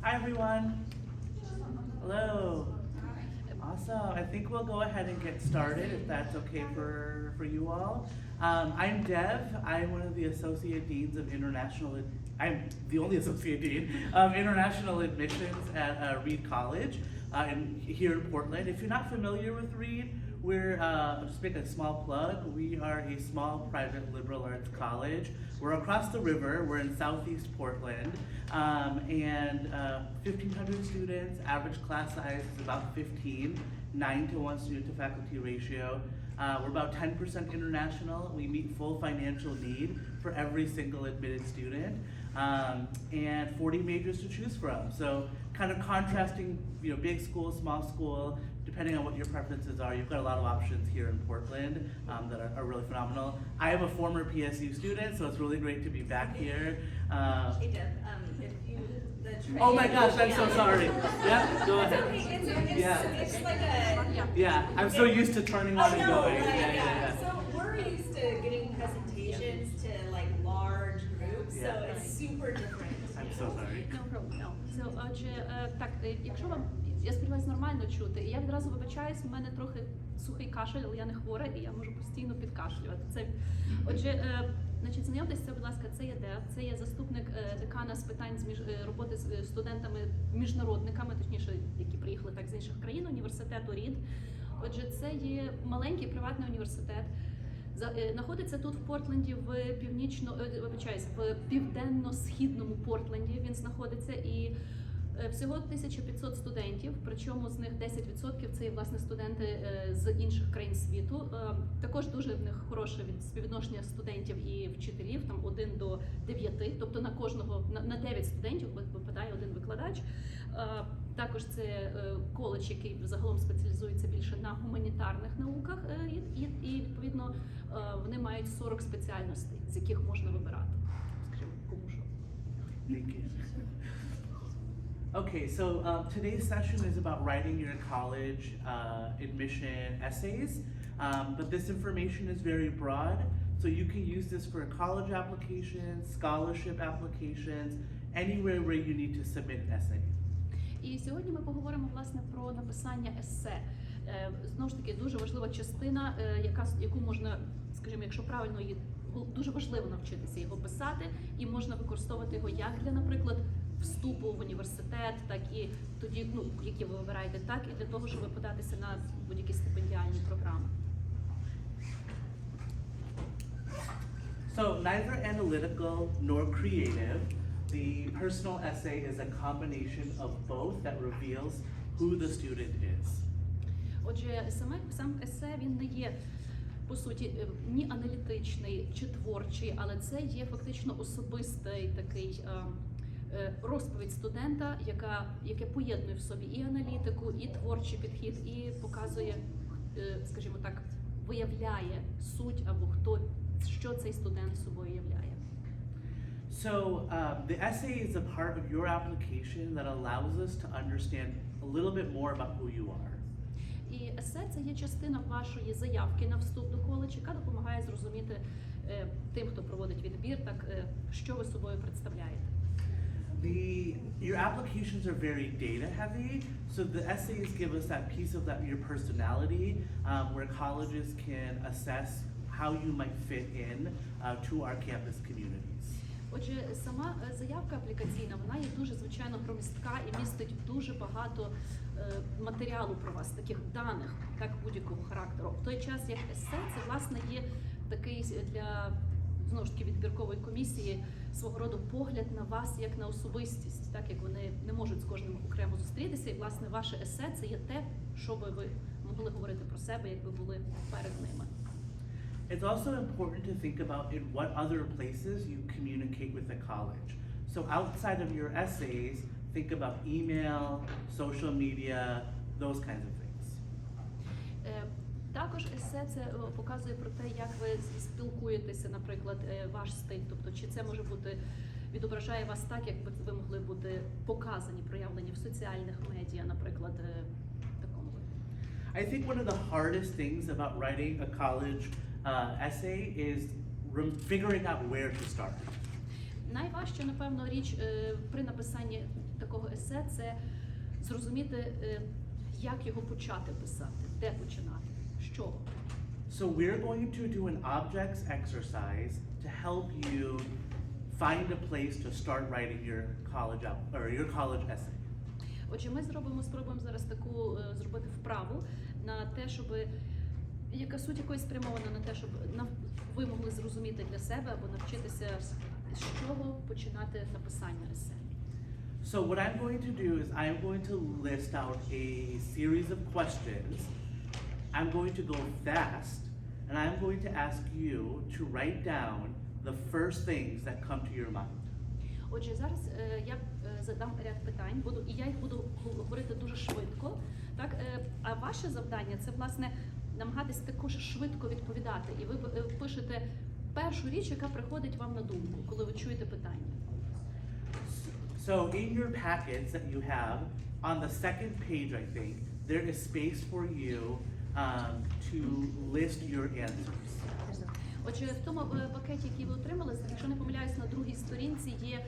Hi, everyone. Hello. Awesome. I think we'll go ahead and get started if that's okay for you all. I'm Dev. I'm one of the associate deans of I'm the only associate dean of international admissions at Reed College here in Portland. If you're not familiar with Reed, we're, just make a small plug, we are a small private liberal arts college. We're across the river, we're in southeast Portland, and 1,500 students, average class size is about 15, 9 to 1 student to faculty ratio. We're about 10% international. We meet full financial need for every single admitted student, and 40 majors to choose from. So kind of contrasting, big school, small school, depending on what your preferences are, you've got a lot of options here in Portland that are really phenomenal. I am a former PSU student, so it's really great to be back here. Hey Deb, if you, the train. Oh my gosh, I'm so sorry. Yeah, go ahead. It's okay, it's like a. Yeah, I'm so used to turning on and going. Right, Yeah. So we're used to getting presentations to like large groups, so it's super different. I'm so sorry. No problem, no. Отже, так, якщо вам, я сподіваюся, нормально чути, і я відразу вибачаюсь, в мене трохи сухий кашель, але я не хвора, і я можу постійно підкашлювати. Отже, знайомтеся, будь ласка, це є Дев, це є заступник декана з питань роботи з студентами-міжнародниками, точніше, які приїхали так з інших країн, університету Рід. Отже, це є маленький приватний університет. Знаходиться тут в Портленді, в південно-східному Портленді він знаходиться, і всього 1500 студентів, причому з них 10% це є, власне, студенти з інших країн світу. Також дуже в них хороше співвідношення студентів і вчителів, там 1 до 9, тобто на 9 студентів випадає один викладач. Також це коледж, який загалом спеціалізується більше на гуманітарних науках, і відповідно вони мають 40 спеціальностей, з яких можна вибирати. Скажімо, кому що. Thank you. Okay, so today's session is about writing your college admission essays, but this information is very broad, so you can use this for college applications, scholarship applications, anywhere where you need to submit an essay. І сьогодні ми поговоримо, власне, про написання есе. Знову ж таки, дуже важлива частина, яку можна, скажімо, якщо правильно її, дуже важливо навчитися його писати, і можна використовувати його як для, наприклад, вступу в університет, так і тоді, які ви вибираєте, так і для того, щоб податися на будь-які стипендіальні програми. So neither analytical nor creative, the personal essay is a combination of both that reveals who the student is. Отже, сам есе, він не є, по суті, ні аналітичний чи творчий, але це є фактично особистий такий розповідь студента, яке поєднує в собі і аналітику, і творчий підхід, і показує, скажімо так, виявляє суть або що цей студент собою являє. So the essay is a part of your application that allows us to understand a little bit more about who you are. І есе – це є частина вашої заявки на вступ до коледжу, яка допомагає зрозуміти тим, хто проводить відбір, так, що ви собою представляєте. Your applications are very data heavy, so the essays give us that piece of your personality where colleges can assess how you might fit in to our campus communities. Отже, сама заявка аплікаційна, вона є дуже, звичайно, громістка і містить дуже багато матеріалу про вас, таких даних, так, будь-якого характеру. В той час, як есе, це, власне, є такий для, знову ж таки, відбіркової комісії свого роду погляд на вас як на особистість, так, як вони не можуть з кожним окремо зустрітися, і, власне, ваше есе – це є те, що би ви могли говорити про себе, якби були перед ними. It's also important to think about in what other places you communicate with the college. So outside of your essays, think about email, social media, those kinds of things. Також есе це показує про те, як ви спілкуєтеся, наприклад, ваш стиль. Тобто, чи це може бути, відображає вас так, якби ви могли бути показані, проявлені в соціальних медіа, наприклад, такому. I think one of the hardest things about writing a college essay is figuring out where to start. Найважча, напевно, річ при написанні такого есе – це зрозуміти, як його почати писати, де починати, з чого. So we're going to do an objects exercise to help you find a place to start writing your college essay. Отже, ми спробуємо зараз таку зробити вправу на те, щоб яка суть якої спрямована на те, щоб ви могли зрозуміти для себе або навчитися, з чого починати написання есе. So what I'm going to do is I'm going to list out a series of questions. I'm going to go fast, and I'm going to ask you to write down the first things that come to your mind. Отже, зараз я задам ряд питань, і я їх буду говорити дуже швидко. Так? А ваше завдання – це, власне, намагатись також швидко відповідати. І ви пишете першу річ, яка приходить вам на думку, коли ви чуєте питання. So in your packets that you have, on the second page, I think, there is space for you to list your answers. Отже, в тому пакеті, який ви отримали, якщо не помиляюсь, на другій сторінці є,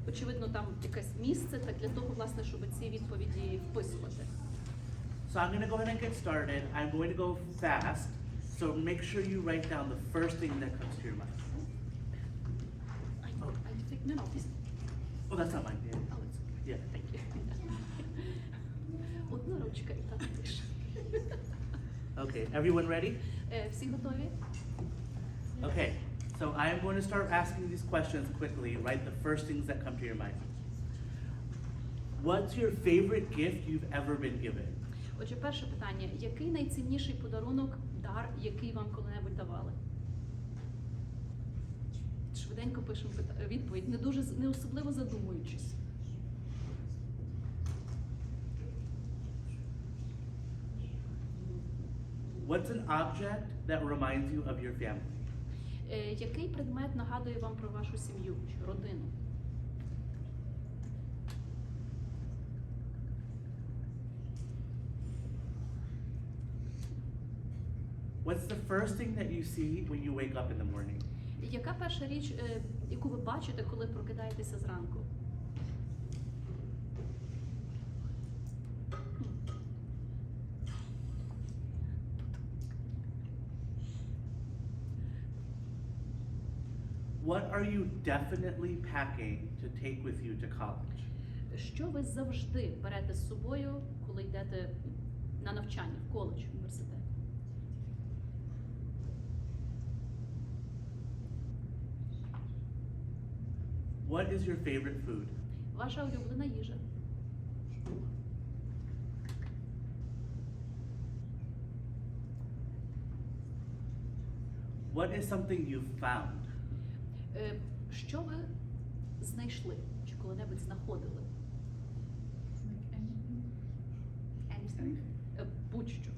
очевидно, там якесь місце так для того, власне, щоб ці відповіді вписувати. So I'm going to go ahead and get started. I'm going to go fast, so make sure you write down the first thing that comes to your mind. I think, no, this. Oh, that's not mine. Yeah. Oh, it's okay. Yeah. Thank you. Одна ручка і так пише. Okay, everyone ready? Всі готові? Okay, so I'm going to start asking these questions quickly. Write the first things that come to your mind. What's your favorite gift you've ever been given? Отже, перше питання. Який найцінніший подарунок, дар, який вам коли-небудь давали? Швиденько пишемо відповідь, не особливо задумуючись. What's an object that reminds you of your family? Який предмет нагадує вам про вашу сім'ю, чи родину? What's the first thing that you see when you wake up in the morning? Яка перша річ, яку ви бачите, коли прокидаєтеся зранку? What are you definitely packing to take with you to college? Що ви завжди берете з собою, коли йдете на навчання, в коледж, в університет? What is your favorite food? Ваша улюблена їжа. What is something you've found? Що ви знайшли, чи коли-небудь знаходили? Будь-що.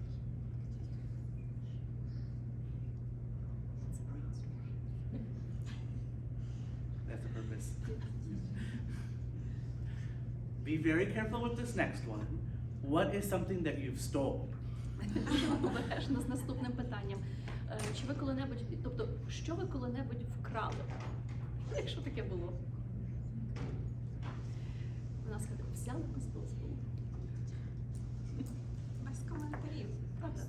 That's a purpose. Be very careful with this next one. What is something that you've stolen? Обережно з наступним питанням. Чи ви коли-небудь, тобто, що ви коли-небудь вкрали? Якщо таке було? У нас взяли без дозволу. Без коментарів. Правда?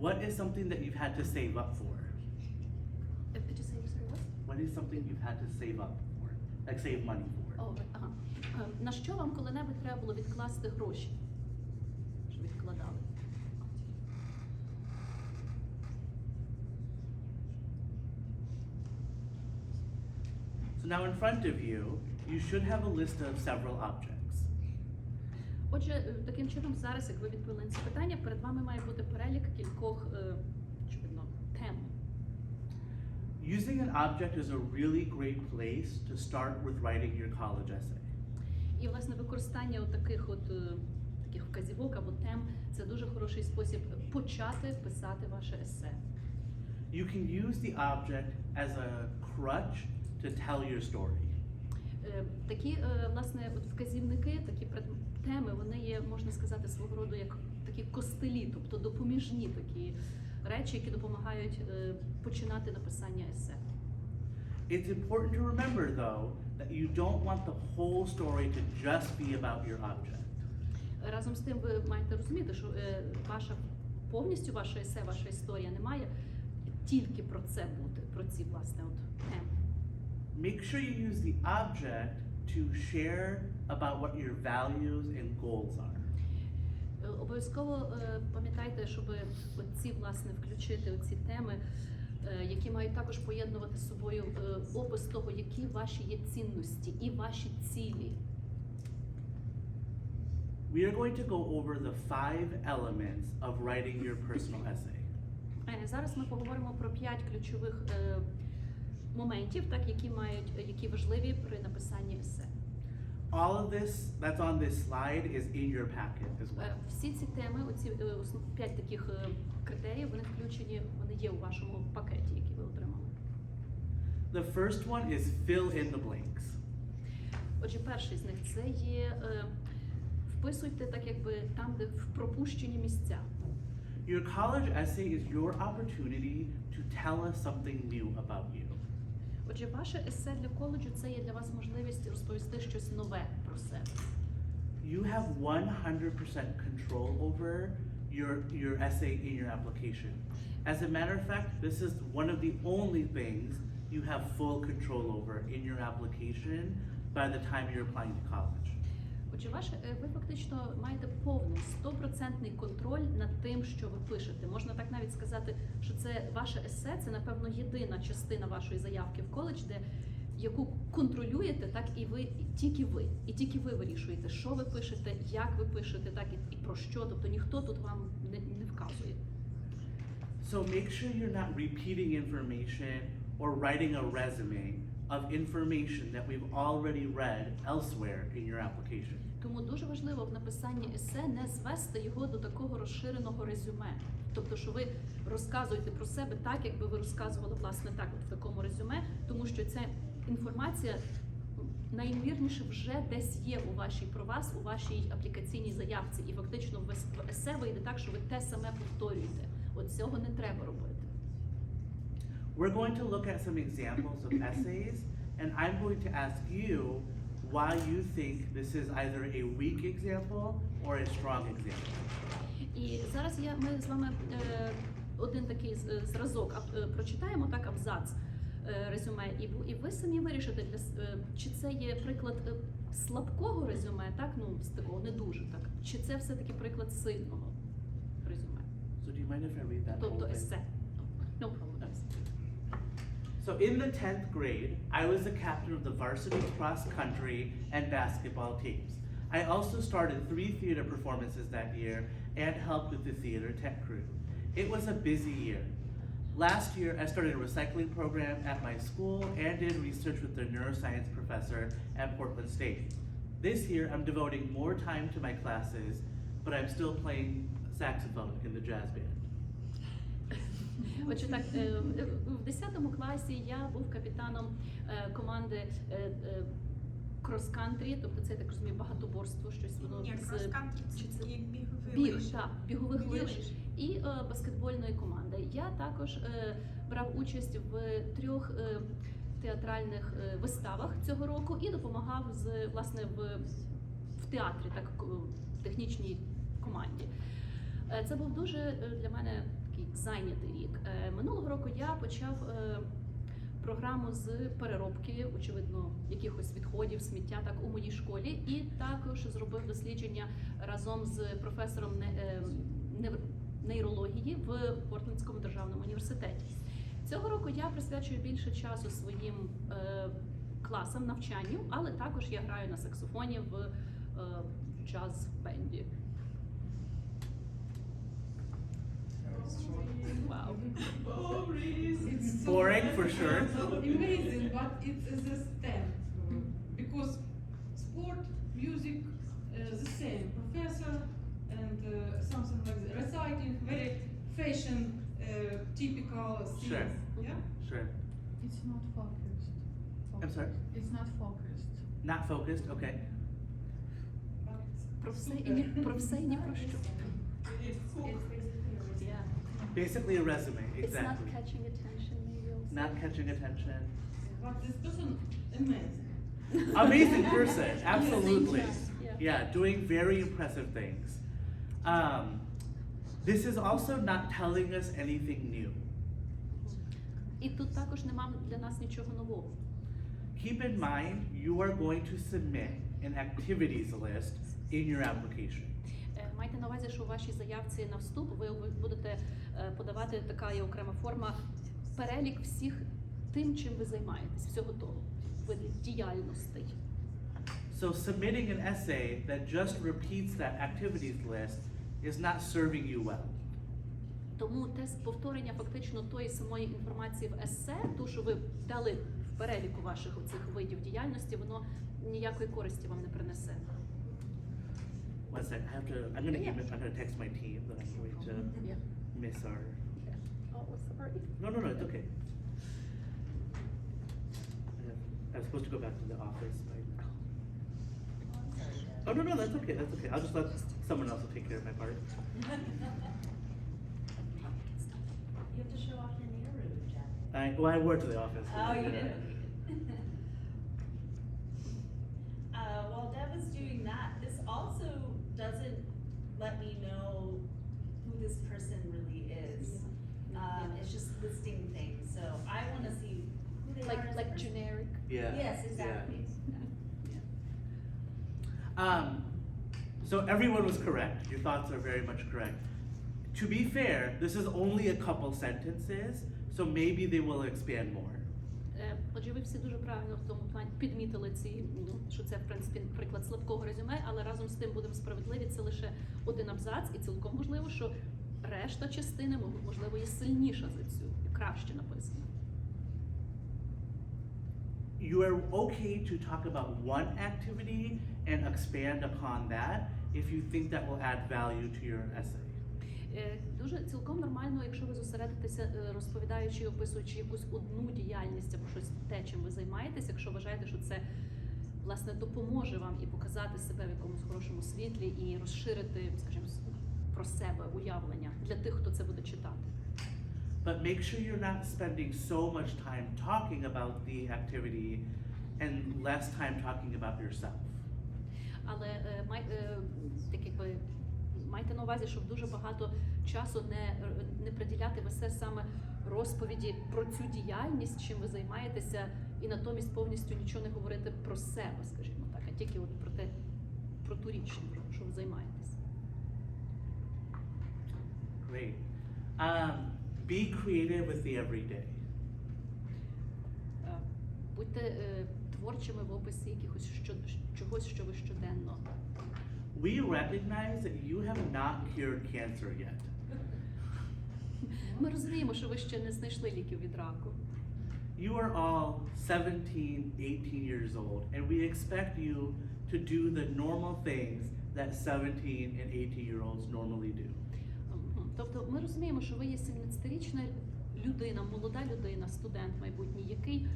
What is something that you've had to save up for? Did you say what? What is something you've had to save up for? Like save money for? О, ага. На що вам коли-небудь треба було відкласти гроші? Що відкладали? So now in front of you, you should have a list of several objects. Отже, таким чином, зараз, як ви відповіли на ці питання, перед вами має бути перелік кількох, очевидно, тем. Using an object is a really great place to start with writing your college essay. І, власне, використання таких вказівок або тем – це дуже хороший спосіб почати писати ваше есе. You can use the object as a crutch to tell your story. Такі, власне, вказівники, такі теми, вони є, можна сказати, свого роду як такі костелі, тобто допоміжні такі речі, які допомагають починати написання есе. It's important to remember, though, that you don't want the whole story to just be about your object. Разом з тим, ви маєте розуміти, що повністю ваше есе, ваша історія не має тільки про це бути, про ці, власне, теми. Make sure you use the object to share about what your values and goals are. Обов'язково пам'ятайте, щоб оці, власне, включити оці теми, які мають також поєднувати з собою опис того, які ваші є цінності і ваші цілі. We are going to go over the 5 elements of writing your personal essay. Зараз ми поговоримо про 5 ключових моментів, так, які важливі при написанні есе. All of this that's on this slide is in your packet as well. Всі ці теми, оці 5 таких критеріїв, вони включені, вони є у вашому пакеті, який ви отримали. The first one is fill in the blanks. Отже, перший з них це є вписуйте так, якби там, де в пропущені місця. Your college essay is your opportunity to tell us something new about you. Отже, ваше есе для коледжу – це є для вас можливість розповісти щось нове про себе. You have 100% control over your essay in your application. As a matter of fact, this is one of the only things you have full control over in your application by the time you're applying to college. Отже, ви фактично маєте повний, 100% контроль над тим, що ви пишете. Можна так навіть сказати, що це ваше есе, це, напевно, єдина частина вашої заявки в коледж, яку контролюєте, так і ви, і тільки ви вирішуєте, що ви пишете, як ви пишете, так і про що, тобто ніхто тут вам не вказує. So make sure you're not repeating information or writing a resume of information that we've already read elsewhere in your application. Тому дуже важливо в написанні есе не звести його до такого розширеного резюме. Тобто, що ви розказуєте про себе так, якби ви розказували, власне, так, от в такому резюме, тому що ця інформація найімовірніше вже десь є у вашій про вас, у вашій аплікаційній заявці. І фактично в есе вийде так, що ви те саме повторюєте. От цього не треба робити. We're going to look at some examples of essays, and I'm going to ask you why you think this is either a weak example or a strong example. І зараз ми з вами один такий зразок прочитаємо, так, абзац резюме, і ви самі вирішите, чи це є приклад слабкого резюме, так, ну, з такого не дуже, так, чи це все-таки приклад сильного резюме. So do you mind if I read that? Тобто whole thing? есе. No problem. So in the 10th grade, I was the captain of the varsity cross country and basketball teams. I also started 3 theater performances that year and helped with the theater tech crew. It was a busy year. Last year, I started a recycling program at my school and did research with the neuroscience professor at Portland State. This year, I'm devoting more time to my classes, but I'm still playing saxophone in the jazz band. Отже, так, в 10 класі я був капітаном команди крос-кантрі, тобто це, я так розумію, багатоборство, щось воно Ні, крос-кантрі – це бігових лиж і баскетбольної команди. Я також брав участь в 3 театральних виставах цього року і допомагав власне в театрі, так, в технічній команді. Це був дуже для мене такий зайнятий рік. Минулого року я почав програму з переробки, очевидно, якихось відходів, сміття, так, у моїй школі, і також зробив дослідження разом з професором нейрології в Портлендському державному університеті. Цього року я присвячую більше часу своїм класам, навчанню, але також я граю на саксофоні в джаз-бенді. Wow. It's so Boring for sure. amazing, but it's the STEM because sport, music, the same. Professor and something like that. Recycling, very fashion, typical things. Sure. Yeah. Sure. It's not focused. I'm sorry? It's not focused. Not focused, okay. But Про все і ні про що. it's cool. Yeah. Basically a resume, It's not exactly. catching attention, maybe also. Not catching attention. But this person amazing. Amazing person, absolutely. Yeah. Yeah, doing very impressive things. This is also not telling us anything new. І тут також нема для нас нічого нового. Keep in mind, you are going to submit an activities list in your application. Майте на увазі, що у вашій заявці на вступ ви будете подавати, така є окрема форма, перелік всіх тим, чим ви займаєтесь, всього того, видів діяльностей. So submitting an essay that just repeats that activities list is not serving you well. Тому тест повторення фактично тої самої інформації в есе, ту, що ви дали в переліку ваших оцих видів діяльності, воно ніякої користі вам не принесе. One sec, I'm gonna text my team that I'm going to miss our. Oh, sorry. No, it's okay. I was supposed to go back to the office. Oh, no, that's okay. I'll just let someone else take care of my part. You have to show off your Nehru jacket. I wore it to the office. Oh, you did? While Deb is doing that, this also doesn't let me know who this person really is. It's just listing things, so I wanna see who they are as a Like person. generic. Yeah. Yes, exactly. So everyone was correct. Your thoughts are very much correct. To be fair, this is only a couple sentences, so maybe they will expand more. Отже, ви всі дуже правильно в тому плані підмітили що це, в принципі, приклад слабкого резюме, але разом з тим будемо справедливі, це лише один абзац, і цілком можливо, що решта частини, можливо, є сильніша за цю, і краще написана. You are okay to talk about one activity and expand upon that if you think that will add value to your essay. Дуже цілком нормально, якщо ви зосередитеся, розповідаючи і описуючи якусь одну діяльність або щось те, чим ви займаєтесь, якщо вважаєте, що це, власне, допоможе вам і показати себе в якомусь хорошому світлі, і розширити, скажімо, про себе уявлення для тих, хто це буде читати. But make sure you're not spending so much time talking about the activity and less time talking about yourself. Але так якби майте на увазі, щоб дуже багато часу не приділяти в есе саме розповіді про цю діяльність, чим ви займаєтеся, і натомість повністю нічого не говорити про себе, скажімо так, а тільки от про те, про ту річ, що ви займаєтесь. Great. Be creative with the everyday. Будьте творчими в описі якихось чогось, що ви щоденно. We recognize that you have not cured cancer yet. Ми розуміємо, що ви ще не знайшли ліків від раку. You are all 17, 18 years old, and we expect you to do the normal things that 17 and 18-year-olds normally do. Тобто ми розуміємо, що ви є 17-річна людина, молода людина, студент майбутній, який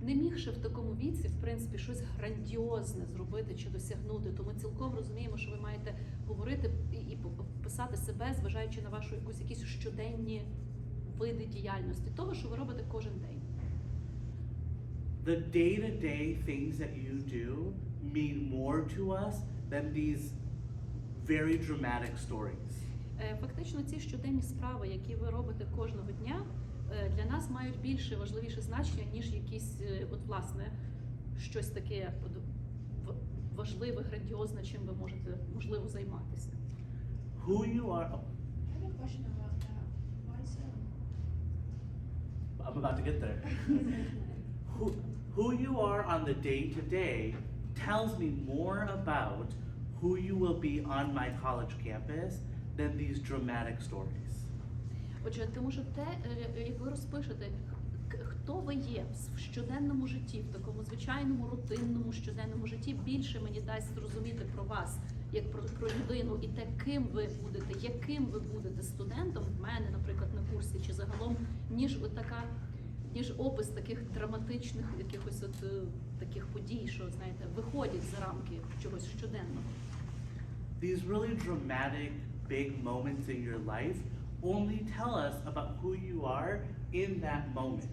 не мігши в такому віці, в принципі, щось грандіозне зробити чи досягнути. То ми цілком розуміємо, що ви маєте говорити і писати себе, зважаючи на вашу якісь щоденні види діяльності, того, що ви робите кожен день. The day-to-day things that you do mean more to us than these very dramatic stories. Фактично, ці щоденні справи, які ви робите кожного дня, для нас мають більше, важливіше значення, ніж якісь, от власне, щось таке важливе, грандіозне, чим ви можете, можливо, займатися. Who you are. I have a question about that. Why so? I'm about to get there. Who you are on the day-to-day tells me more about who you will be on my college campus than these dramatic stories. Отже, тому що те, як ви розпишете, хто ви є в щоденному житті, в такому звичайному, рутинному щоденному житті, більше мені дасть зрозуміти про вас, як про людину, і те, ким ви будете, яким ви будете студентом в мене, наприклад, на курсі, чи загалом, ніж опис таких драматичних якихось от таких подій, що, знаєте, виходять за рамки чогось щоденного. These really dramatic, big moments in your life only tell us about who you are in that moment,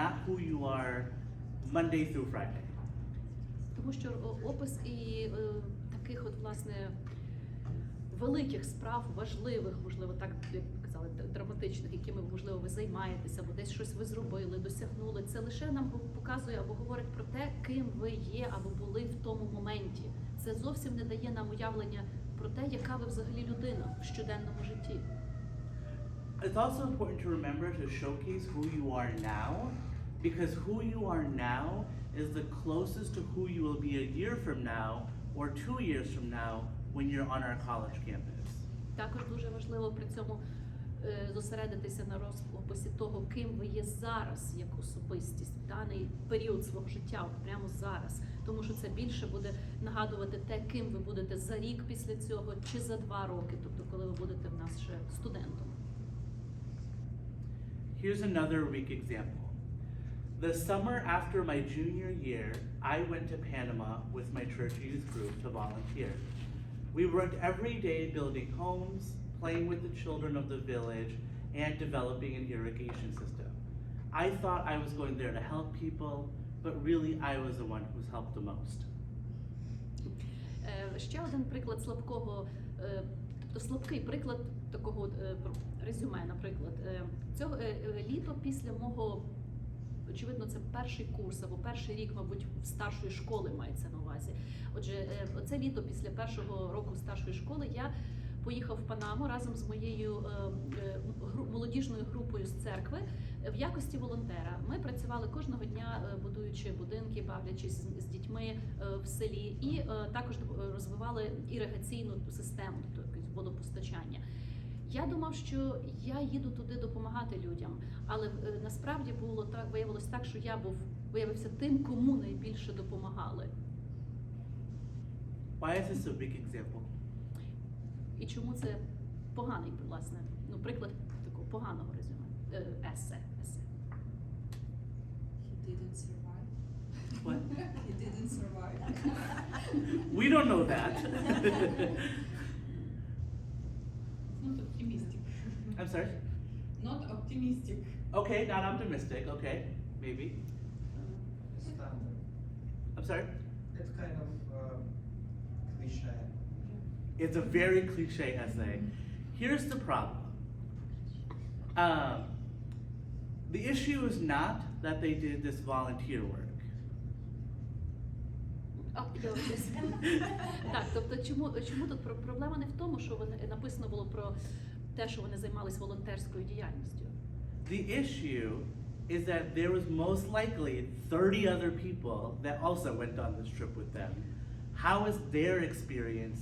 not who you are Monday through Friday. Тому що опис і таких от, власне, великих справ, важливих, можливо, так як казали, драматичних, якими, можливо, ви займаєтеся, або десь щось ви зробили, досягнули, це лише нам показує або говорить про те, ким ви є або були в тому моменті. Це зовсім не дає нам уявлення про те, яка ви взагалі людина в щоденному житті. It's also important to remember to showcase who you are now, because who you are now is the closest to who you will be a year from now or 2 years from now when you're on our college campus. Також дуже важливо при цьому зосередитися на розписі того, ким ви є зараз як особистість в даний період свого життя, от прямо зараз. Тому що це більше буде нагадувати те, ким ви будете за рік після цього чи за 2 роки, тобто коли ви будете в нас ще студентом. Here's another weak example. The summer after my junior year, I went to Panama with my church youth group to volunteer. We worked every day building homes, playing with the children of the village, and developing an irrigation system. I thought I was going there to help people, but really I was the one who's helped the most. Ще один приклад слабкого, тобто слабкий приклад такого резюме, наприклад. Цього літо після мого, очевидно, це перший курс або перший рік, мабуть, старшої школи мається на увазі. Отже, оце літо після першого року старшої школи я поїхав в Панаму разом з моєю молодіжною групою з церкви в якості волонтера. Ми працювали кожного дня, будуючи будинки, бавлячись з дітьми в селі, і також розвивали іригаційну систему, тобто якесь водопостачання. Я думав, що я їду туди допомагати людям, але насправді було так, виявилось так, що я виявився тим, кому найбільше допомагали. Why is this a big example? І чому це поганий, власне, приклад такого поганого резюме, есе. He didn't survive. What? He didn't survive. We don't know that. Not optimistic. I'm sorry? Not optimistic. Okay, not optimistic. Okay, maybe. Standard. I'm sorry? It's kind of cliche. It's a very cliche essay. Here's the problem. The issue is not that they did this volunteer work. Так, тобто чому тут проблема не в тому, що написано було про те, що вони займались волонтерською діяльністю. The issue is that there was most likely 30 other people that also went on this trip with them. How is their experience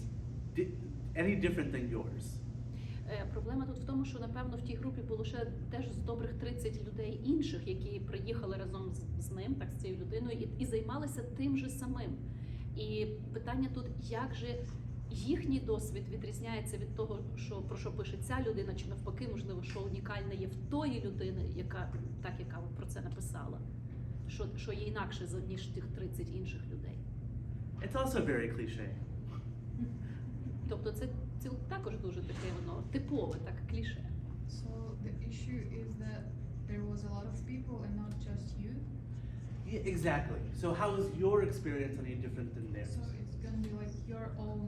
any different than yours? Проблема тут в тому, що, напевно, в тій групі було ще теж з добрих 30 людей інших, які приїхали разом з ним, так, з цією людиною, і займалися тим же самим. І питання тут, як же їхній досвід відрізняється від того, про що пише ця людина, чи навпаки, можливо, що унікальне є в тої людини, яка про це написала, що є інакше, ніж тих 30 інших людей. It's also very cliche. Тобто це також дуже таке воно типове, так, кліше. So the issue is that there was a lot of people and not just you. Yeah, exactly. So how is your experience any different than theirs? So it's gonna be like your own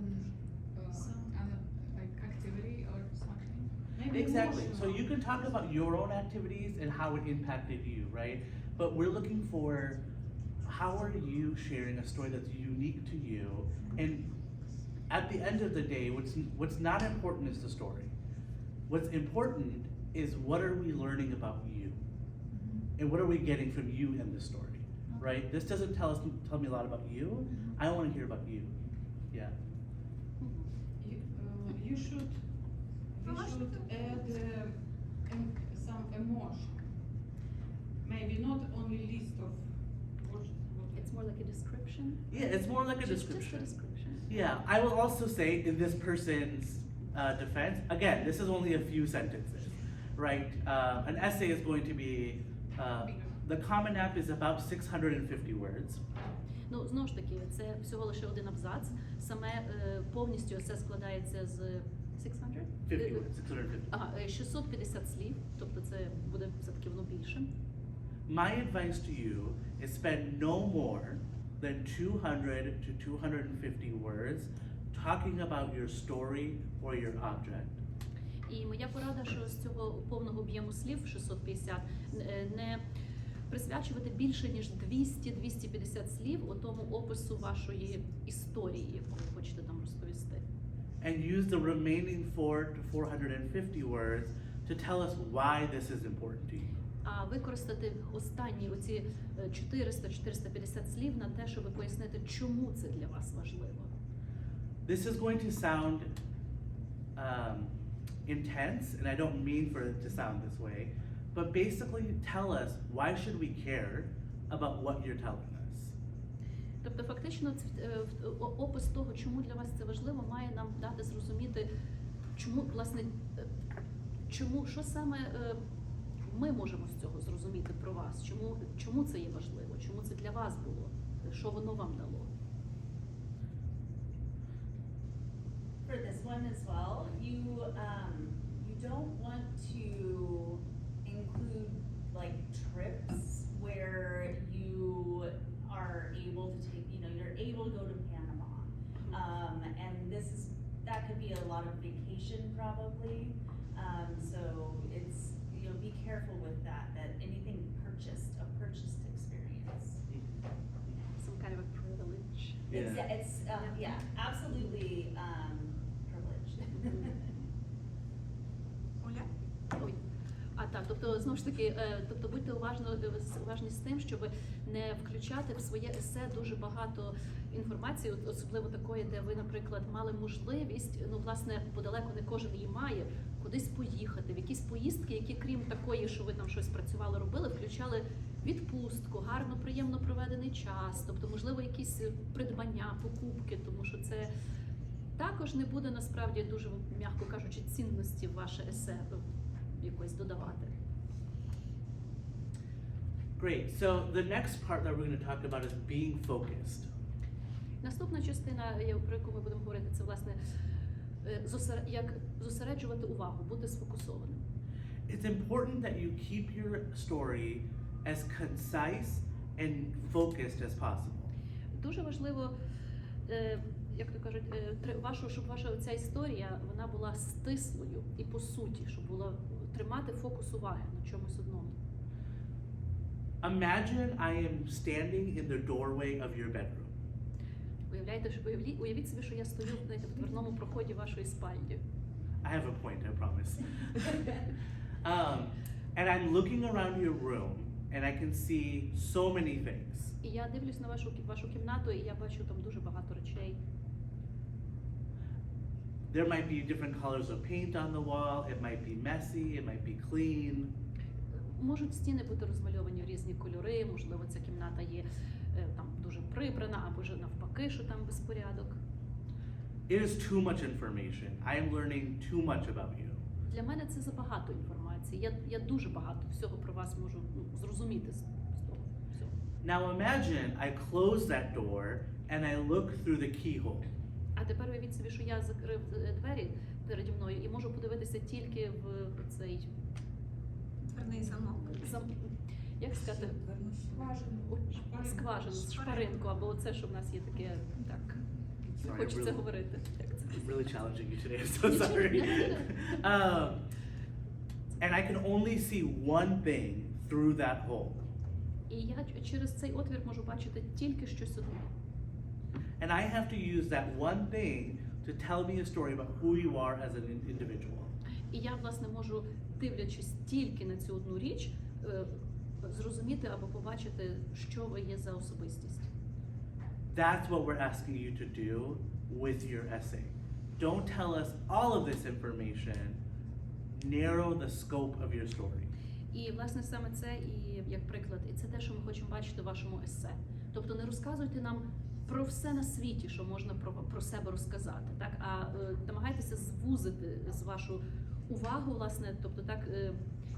like activity or something. Maybe Exactly. So emotional. you can talk about your own activities and how it impacted you, right? But we're looking for how are you sharing a story that's unique to you, and at the end of the day, what's not important is the story. What's important is what are we learning about you, and what are we getting from you in the story, right? This doesn't tell me a lot about you. I want to hear about you. Yeah. You should add some emotion. Maybe not only list of what. It's more like a description. Yeah, it's more like a Just description. a description. Yeah, I will also say in this person's defense, again, this is only a few sentences, right? An essay is going to be, the Common App is about 650 words. Ну, знову ж таки, це всього лише один абзац. Саме повністю все складається з 600? 50 words, 650. Ага, 650 слів, тобто це буде все-таки воно більше. My advice to you is spend no more than 200 to 250 words talking about your story or your object. І моя порада, що з цього повного об'єму слів 650 не присвячувати більше ніж 200-250 слів у тому опису вашої історії, яку ви хочете там розповісти. And use the remaining 4 to 450 words to tell us why this is important to you. А використати останні оці 400-450 слів на те, щоб пояснити, чому це для вас важливо. This is going to sound intense, and I don't mean for it to sound this way, but basically tell us why should we care about what you're telling us. Тобто фактично опис того, чому для вас це важливо, має нам дати зрозуміти, чому, власне, що саме ми можемо з цього зрозуміти про вас, чому це є важливо, чому це для вас було, що воно вам дало. For this one as well, you don't want to include like trips where you are able to take, you're able to go to Panama. And that could be a lot of vacation probably. So it's, be careful with that anything a purchased experience. Some kind of a privilege. It's absolutely privileged. Оля? Ой. Тобто, знову ж таки, будьте уважні з тим, щоб не включати в своє есе дуже багато інформації, особливо такої, де ви, наприклад, мали можливість, власне, подалеку не кожен її має, кудись поїхати, в якісь поїздки, які, крім такої, що ви там щось працювали, робили, включали відпустку, гарно, приємно проведений час, тобто, можливо, якісь придбання, покупки, тому що це також не буде, насправді, дуже, м'яко кажучи, цінності в ваше есе якось додавати. Great. So the next part that we're going to talk about is being focused. Наступна частина, про яку ми будемо говорити, це, власне, як зосереджувати увагу, бути сфокусованим. It's important that you keep your story as concise and focused as possible. Дуже важливо, як то кажуть, щоб ваша ця історія, вона була стислою і по суті, щоб було тримати фокус уваги на чомусь одному. Imagine I am standing in the doorway of your bedroom. Уявіть собі, що я стою в дверному проході вашої спальні. I have a point, I promise. And I'm looking around your room and I can see so many things. І я дивлюсь на вашу кімнату, і я бачу там дуже багато речей. There might be different colors of paint on the wall, it might be messy, it might be clean. Можуть стіни бути розмальовані в різні кольори, можливо, ця кімната є там дуже прибрана, або ж навпаки, що там безпорядок. It is too much information. I am learning too much about you. Для мене це забагато інформації. Я дуже багато всього про вас можу зрозуміти з того всього. Now imagine I close that door and I look through the keyhole. А тепер уявіть собі, що я закрив двері переді мною і можу подивитися тільки в цей Дверний замок. як сказати, скважину, шпаринку, або оце, що в нас є таке, так, Sorry, хочеться really- говорити. Як це? I'm really challenging you today, I'm so sorry. And I can only see one thing through that hole. І я через цей отвір можу бачити тільки щось одне. And I have to use that one thing to tell me a story about who you are as an individual. І я, власне, можу, дивлячись тільки на цю одну річ, зрозуміти або побачити, що ви є за особистість. That's what we're asking you to do with your essay. Don't tell us all of this information. Narrow the scope of your story. І, власне, саме це, і як приклад, і це те, що ми хочемо бачити в вашому есе. Тобто не розказуйте нам про все на світі, що можна про себе розказати, так? А намагайтеся звузити з вашу увагу, власне, тобто так,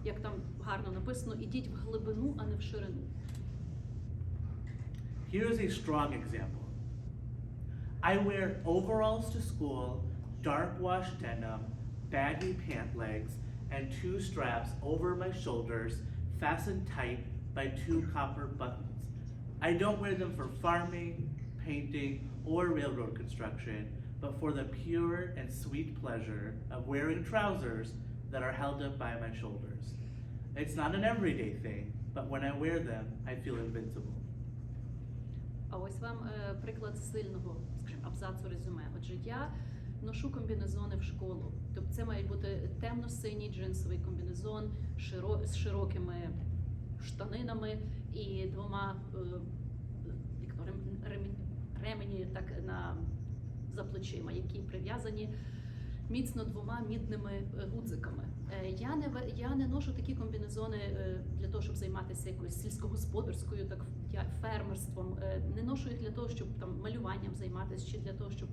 як там гарно написано, ідіть в глибину, а не в ширину. Here's a strong example. I wear overalls to school, dark wash denim, baggy pant legs, and 2 straps over my shoulders, fastened tight by 2 copper buttons. I don't wear them for farming, painting, or railroad construction, but for the pure and sweet pleasure of wearing trousers that are held up by my shoulders. It's not an everyday thing, but when I wear them, I feel invincible. А ось вам приклад сильного, скажімо, абзацу резюме. Отже, я ношу комбінезони в школу. Тобто це має бути темно-синій джинсовий комбінезон з широкими штанинами і 2 ремені так за плечима, які прив'язані міцно 2 мідними гудзиками. Я не ношу такі комбінезони для того, щоб займатися якоюсь сільськогосподарською, так фермерством. Не ношу їх для того, щоб там малюванням займатися, чи для того, щоб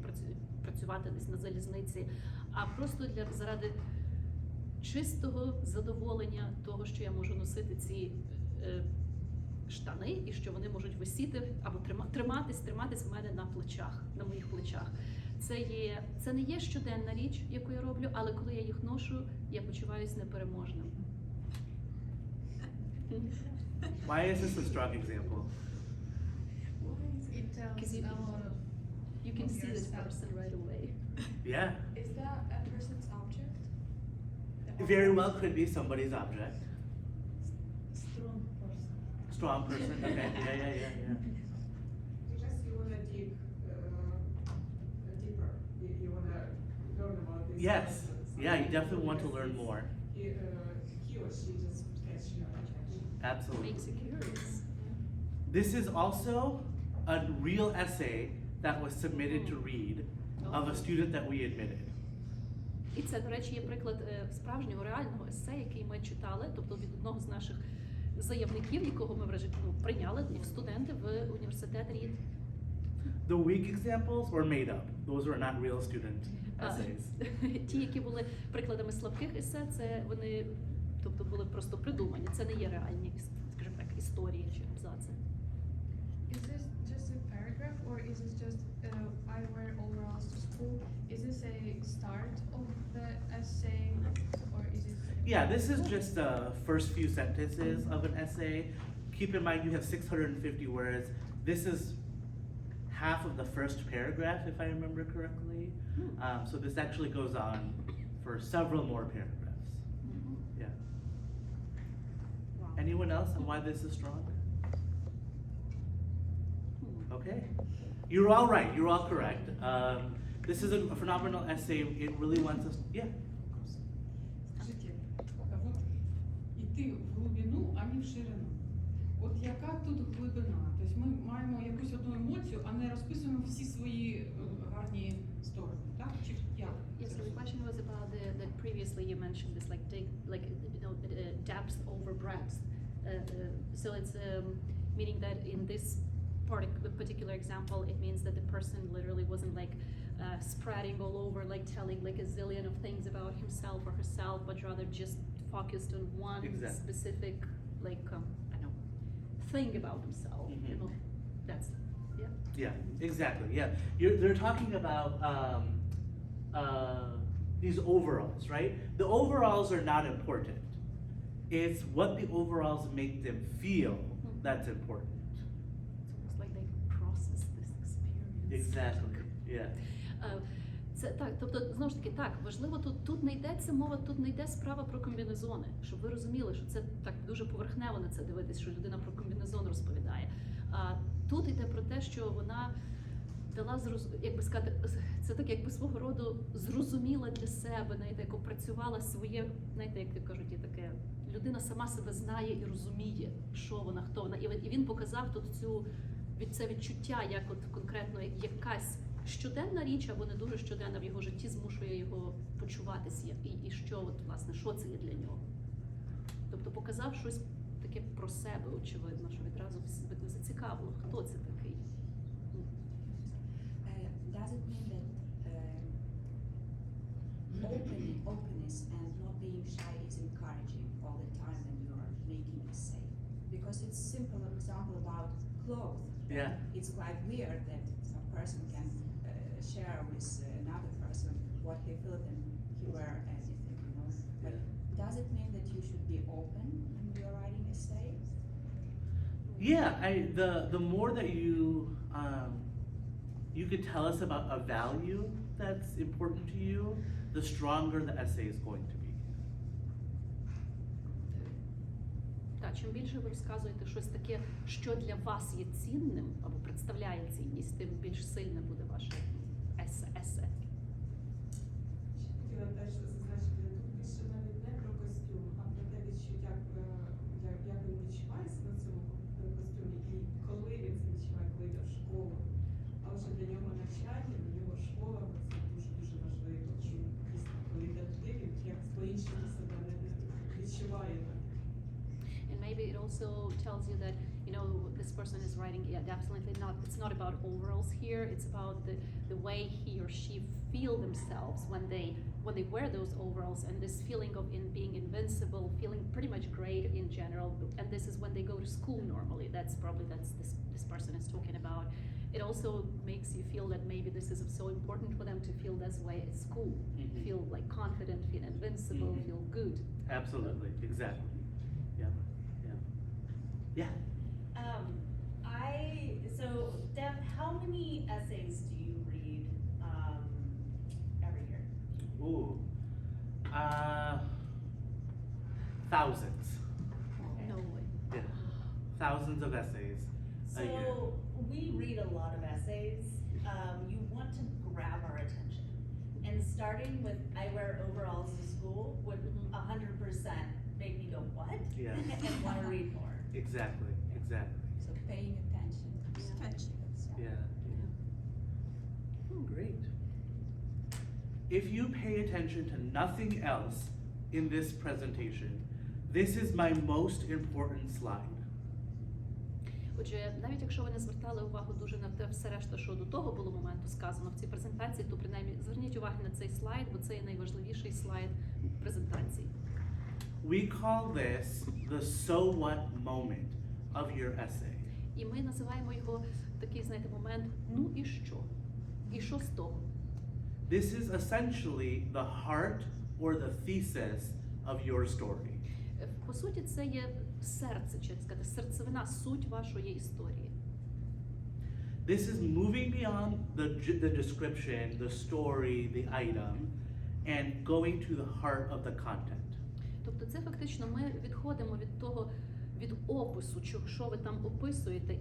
працювати десь на залізниці, а просто заради чистого задоволення того, що я можу носити ці штани, і що вони можуть висіти або триматись в мене на плечах, на моїх плечах. Це не є щоденна річ, яку я роблю, але коли я їх ношу, я почуваюся непереможним. Why is this a strong example? It tells 'Cause a lot of You can see this yourself. person right away. Yeah, Is that a person's object? it very well could be somebody's object. Strong person. Strong person, okay, yeah. Just you wanna dig deeper. You wanna learn about this. Yes, person. yeah, you definitely want to learn more. He or she just catch your attention. Absolutely. Makes you curious. This is also a real essay that was submitted to read of a student that we admitted. І це, до речі, є приклад справжнього реального есе, який ми читали, тобто від одного з наших заявників, якого ми вже прийняли в студенти в університет Рід. The weak examples were made up. Those were not real student essays. Ті, які були прикладами слабких есе, це вони, тобто, були просто придумані. Це не є реальні, скажімо так, історії чи абзаци. Is this just a paragraph, or is this just I wear overalls to school? Is this a start of the essay, or is it? Yeah, this is just the first few sentences of an essay. Keep in mind you have 650 words. This is half of the first paragraph, if I remember correctly. So this actually goes on for several more paragraphs. Yeah. Wow. Anyone else on why this is strong? Okay. You're all right. You're all correct. This is a phenomenal essay. It really wants us. Yeah. Скажіть, а от йти в глибину, а не в ширину. От яка тут глибина? Тобто ми маємо якусь одну емоцію, а не розписуємо всі свої гарні сторони, так? Чи як? Yes, so the question was about that previously you mentioned this depth over breadth. So it's meaning that in this particular example, it means that the person literally wasn't spreading all over, telling a zillion of things about himself or herself, but rather just focused on one Exactly. specific, I don't know, thing about himself. You know, that's Yeah. Exactly. Yeah. They're talking about these overalls, right? The overalls are not important. It's what the overalls make them feel that's important. It's almost like they process this experience. Exactly. Yeah. Це так, тобто знову ж таки так важливо. Тут не йдеться мова, тут не йде справа про комбінезони, щоб ви розуміли, що це так дуже поверхнево на це дивитись, що людина про комбінезон розповідає. А тут йде про те, що вона дала як би сказати, це так якби свого роду зрозуміла для себе, знаєте, як опрацювала своє, знаєте, як кажуть, і таке людина сама себе знає і розуміє, що вона, хто вона. І він показав тут це відчуття, як от конкретно якась щоденна річ або не дуже щоденна в його житті змушує його почуватися, і що от, власне, що це є для нього. Тобто показав щось таке про себе, очевидно, що відразу зацікавило, хто це такий. Does it mean that openness and not being shy is encouraging all the time when you are making an essay? Because it's simple example about clothes. Yeah. It's quite weird that some person can share with another person what he feels and hear anything, you know. But does it mean that you should be open when you're writing essays? Yeah, the more that you could tell us about a value that's important to you, the stronger the essay is going to be. Так, чим більше ви розказуєте щось таке, що для вас є цінним або представляє цінність, тим більш сильне буде ваше есе. Хотіла теж зазначити, тут більше навіть не про костюм, а про те відчуття, як він відчувається на цьому костюмі і коли він це відчуває, коли йде в школу. А вже для нього навчання, для нього школа, це дуже-дуже важливо, що дійсно, коли йде туди, він як по-іншому себе не відчуває. And maybe it also tells you that, you know, this person is writing, yeah, definitely not, it's not about overalls here, it's about the way he or she feel themselves when they wear those overalls, and this feeling of being invincible, feeling pretty much great in general, and this is when they go to school normally, that's this person is talking about. It also makes you feel that maybe this is so important for them to feel this way at school, feel like confident, feel invincible, feel good. Absolutely, exactly. Yeah. So Dev, how many essays do you read every year? Ooh. Thousands. No way. Yeah. Thousands of essays a year. So we read a lot of essays. You want to grab our attention. And starting with I wear overalls to school would 100% make me go, what? Yeah. And want to read more. Exactly. So paying attention. Yeah. Great. If you pay attention to nothing else in this presentation, this is my most important slide. Отже, навіть якщо ви не звертали увагу дуже на те все решта, що до того було моменту сказано в цій презентації, то принаймні зверніть увагу на цей слайд, бо це є найважливіший слайд презентації. We call this the so what moment of your essay. І ми називаємо його такий, знаєте, момент «ну і що?» І що з того? This is essentially the heart or the thesis of your story. По суті, це є серце, чи сказати, серцевина, суть вашої історії. This is moving beyond the description, the story, the item, and going to the heart of the content. Тобто це фактично ми відходимо від того, від опису, що ви там описуєте,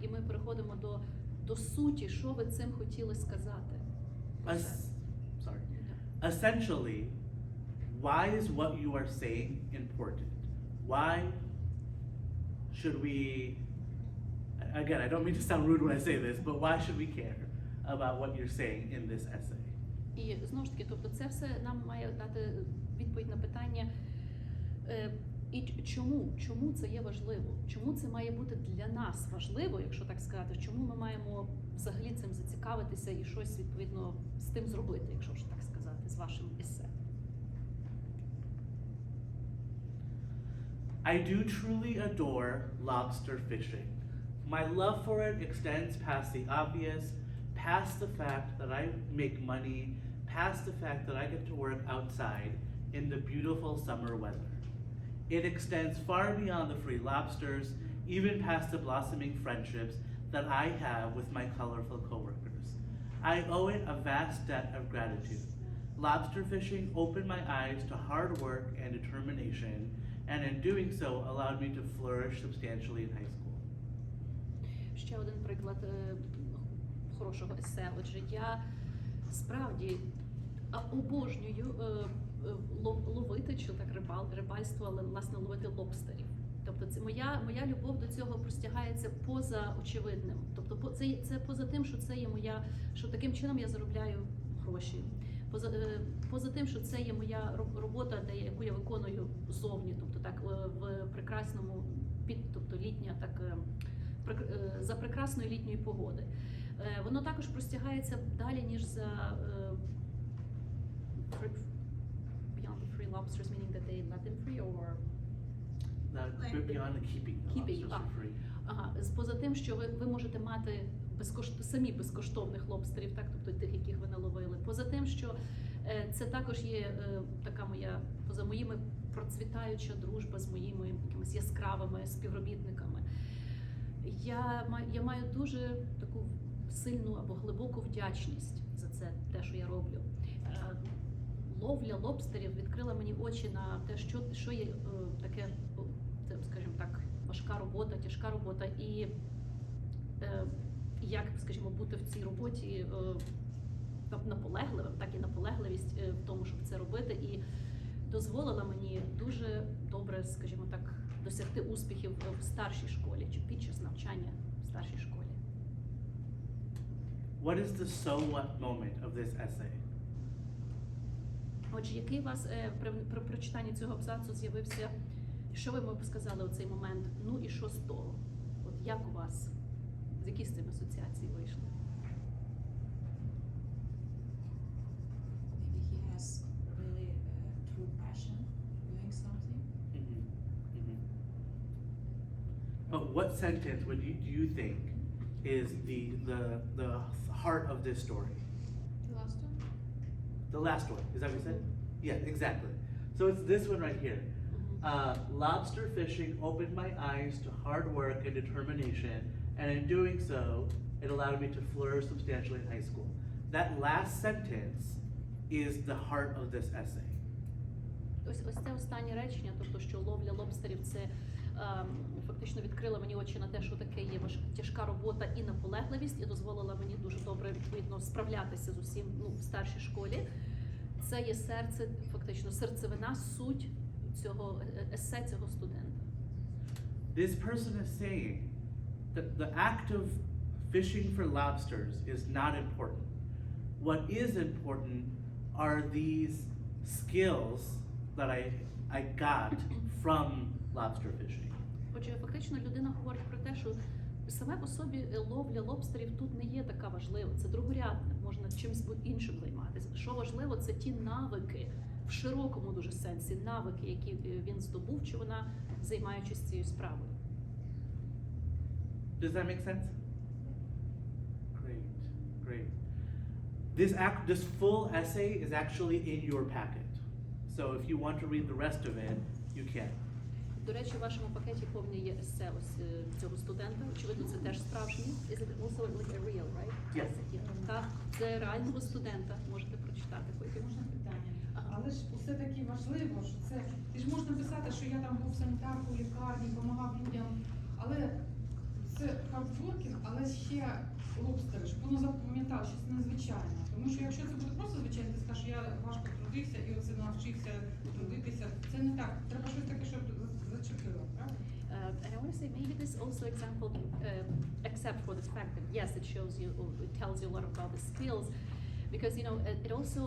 і ми переходимо до суті, що ви цим хотіли сказати. Essentially, why is what you are saying important? Why should we, again, I don't mean to sound rude when I say this, but why should we care about what you're saying in this essay? І знову ж таки, тобто це все нам має дати відповідь на питання, і чому це є важливо? Чому це має бути для нас важливо, якщо так сказати? Чому ми маємо взагалі цим зацікавитися і щось відповідно з тим зробити, якщо ж так сказати, з вашим есе? I do truly adore lobster fishing. My love for it extends past the obvious, past the fact that I make money, past the fact that I get to work outside in the beautiful summer weather. It extends far beyond the free lobsters, even past the blossoming friendships that I have with my colorful coworkers. I owe it a vast debt of gratitude. Lobster fishing opened my eyes to hard work and determination, and in doing so allowed me to flourish substantially in high school. Ще один приклад хорошого есе. Отже, я справді обожнюю ловити, чи так рибальство, але власне ловити лобстерів. Тобто це моя любов до цього простягається поза очевидним. Тобто це поза тим, що це є що таким чином я заробляю гроші. Поза тим, що це є моя робота, яку я виконую зовні, тобто так в прекрасному, тобто літня, так за прекрасної літньої погоди. Воно також простягається далі, ніж за beyond the free lobsters, meaning that they let them free or Beyond the keeping the lobsters for free. Ага, поза тим, що ви можете мати самі безкоштовних лобстерів, так, тобто тих, яких ви наловили. Поза тим, що Це також є така моя, поза моїми, процвітаюча дружба з моїми якимись яскравими співробітниками. Я маю дуже таку сильну або глибоку вдячність за це, те, що я роблю. Ловля лобстерів відкрила мені очі на те, що є таке, це, скажімо так, важка робота, тяжка робота, і як, скажімо, бути в цій роботі наполегливим, так і наполегливість в тому, щоб це робити, і дозволила мені дуже добре, скажімо так, досягти успіхів в старшій школі чи під час навчання в старшій школі. What is the so what moment of this essay? Отже, який у вас при прочитанні цього абзацу з'явився, що ви б сказали у цей момент? Ну і що з того? От як у вас, з які з цим асоціації вийшли? Maybe he has really true passion doing something. But what sentence do you think is the heart of this story? The last one? The last one, is that what you said? Yeah, exactly. So it's this one right here. Lobster fishing opened my eyes to hard work and determination, and in doing so, it allowed me to flourish substantially in high school. That last sentence is the heart of this essay. Ось це останнє речення, тобто, що ловля лобстерів, це фактично відкрила мені очі на те, що таке є тяжка робота і наполегливість, і дозволила мені дуже добре, відповідно, справлятися з усім в старшій школі. Це є серце, фактично, серцевина, суть цього есе цього студента. This person is saying that the act of fishing for lobsters is not important. What is important are these skills that I got from lobster fishing. Отже, фактично людина говорить про те, що саме по собі ловля лобстерів тут не є така важлива, це другорядне, можна чимось іншим займатися. Що важливо, це ті навики, в широкому дуже сенсі, навики, які він здобув, чи вона, займаючись цією справою. Does that make sense? Great. This full essay is actually in your packet. So if you want to read the rest of it, you can. До речі, у вашому пакеті повне є есе ось цього студента. Очевидно, це теж справжній. Is it also like a real, right? Yes. Так, це реального студента. Можете прочитати потім. Можна питання? Ага. Але ж все-таки важливо, що це, ти ж можеш написати, що я там був санітаркою у лікарні, допомагав людям, але це хардворкінг, але ще лобстери, щоб воно запам'ятало, що це незвичайно. Тому що якщо це буде просто звичайно, ти скажеш, я важко трудився і оце навчився трудитися, це не так. Треба щось таке, щоб зачепило, правда? And I want to say maybe this also example, except for the fact that yes, it shows you, it tells you a lot about the skills, because you know it also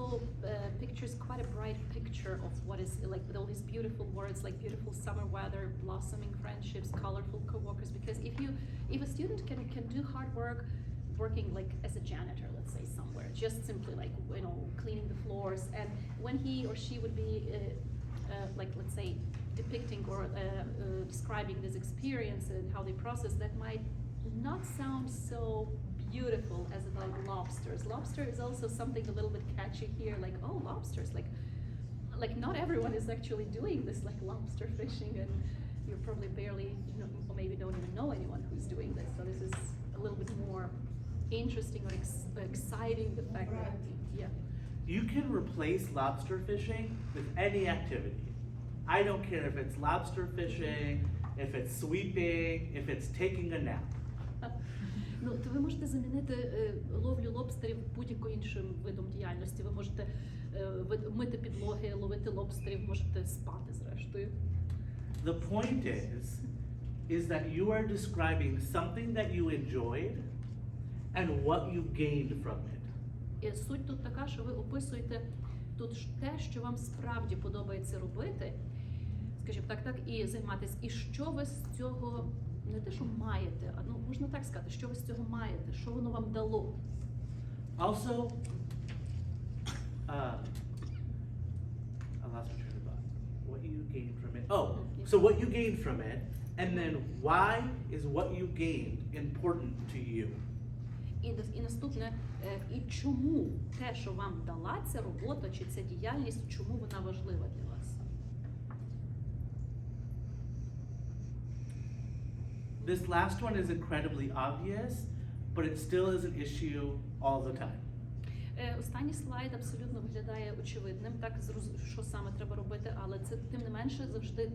pictures quite a bright picture of what is like with all these beautiful words like beautiful summer weather, blossoming friendships, colorful coworkers. Because if a student can do hard work, working like as a janitor, let's say somewhere, just simply like cleaning the floors, and when he or she would be like let's say depicting or describing this experience and how they process, that might not sound so beautiful as about lobsters. Lobster is also something a little bit catchy here, like oh lobsters, like not everyone is actually doing this, like lobster fishing, and you're probably barely, or maybe don't even know anyone who's doing this. So this is a little bit more interesting or exciting, the fact that yeah. You can replace lobster fishing with any activity. I don't care if it's lobster fishing, if it's sweeping, if it's taking a nap. Ну, то ви можете замінити ловлю лобстерів будь-яким іншим видом діяльності. Ви можете мити підлоги, ловити лобстерів, можете спати зрештою. The point is that you are describing something that you enjoyed and what you gained from it. І суть тут така, що ви описуєте тут те, що вам справді подобається робити, скажімо так, і займатися, і що ви з цього, не те, що маєте, а можна так сказати, що ви з цього маєте, що воно вам дало. Also, I lost my train of thought. What you gained from it. Oh, so what you gained from it, and then why is what you gained important to you? І наступне, і чому те, що вам дала ця робота чи ця діяльність, чому вона важлива для вас? This last one is incredibly obvious, but it still is an issue all the time. Останній слайд абсолютно виглядає очевидним, так що саме треба робити, але це тим не менше завжди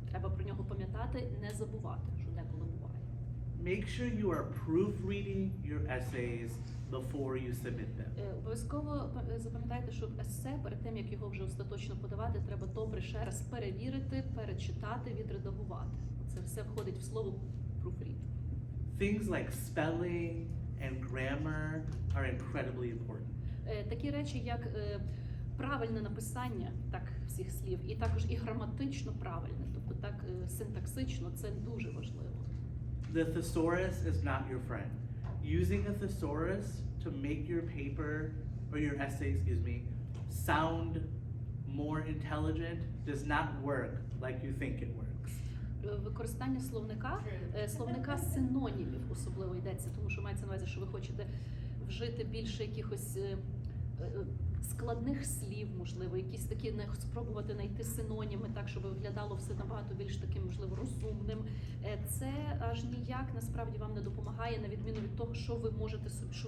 треба про нього пам'ятати, не забувати, що деколи буває. Make sure you are proofreading your essays before you submit them. Обов'язково запам'ятайте, що есе перед тим, як його вже остаточно подавати, треба добре ще раз перевірити, перечитати, відредагувати. Це все входить в слово proofread. Things like spelling and grammar are incredibly important. Такі речі, як правильне написання так всіх слів, і також і граматично правильне, тобто так синтаксично, це дуже важливо. The thesaurus is not your friend. Using a thesaurus to make your paper or your essay, sound more intelligent does not work like you think it works. Використання словника синонімів особливо йдеться, тому що мається на увазі, що ви хочете вжити більше якихось складних слів, можливо, якісь такі, спробувати знайти синоніми, так, щоб виглядало все набагато більш таким, можливо, розумним. Це аж ніяк насправді вам не допомагає, на відміну від того, що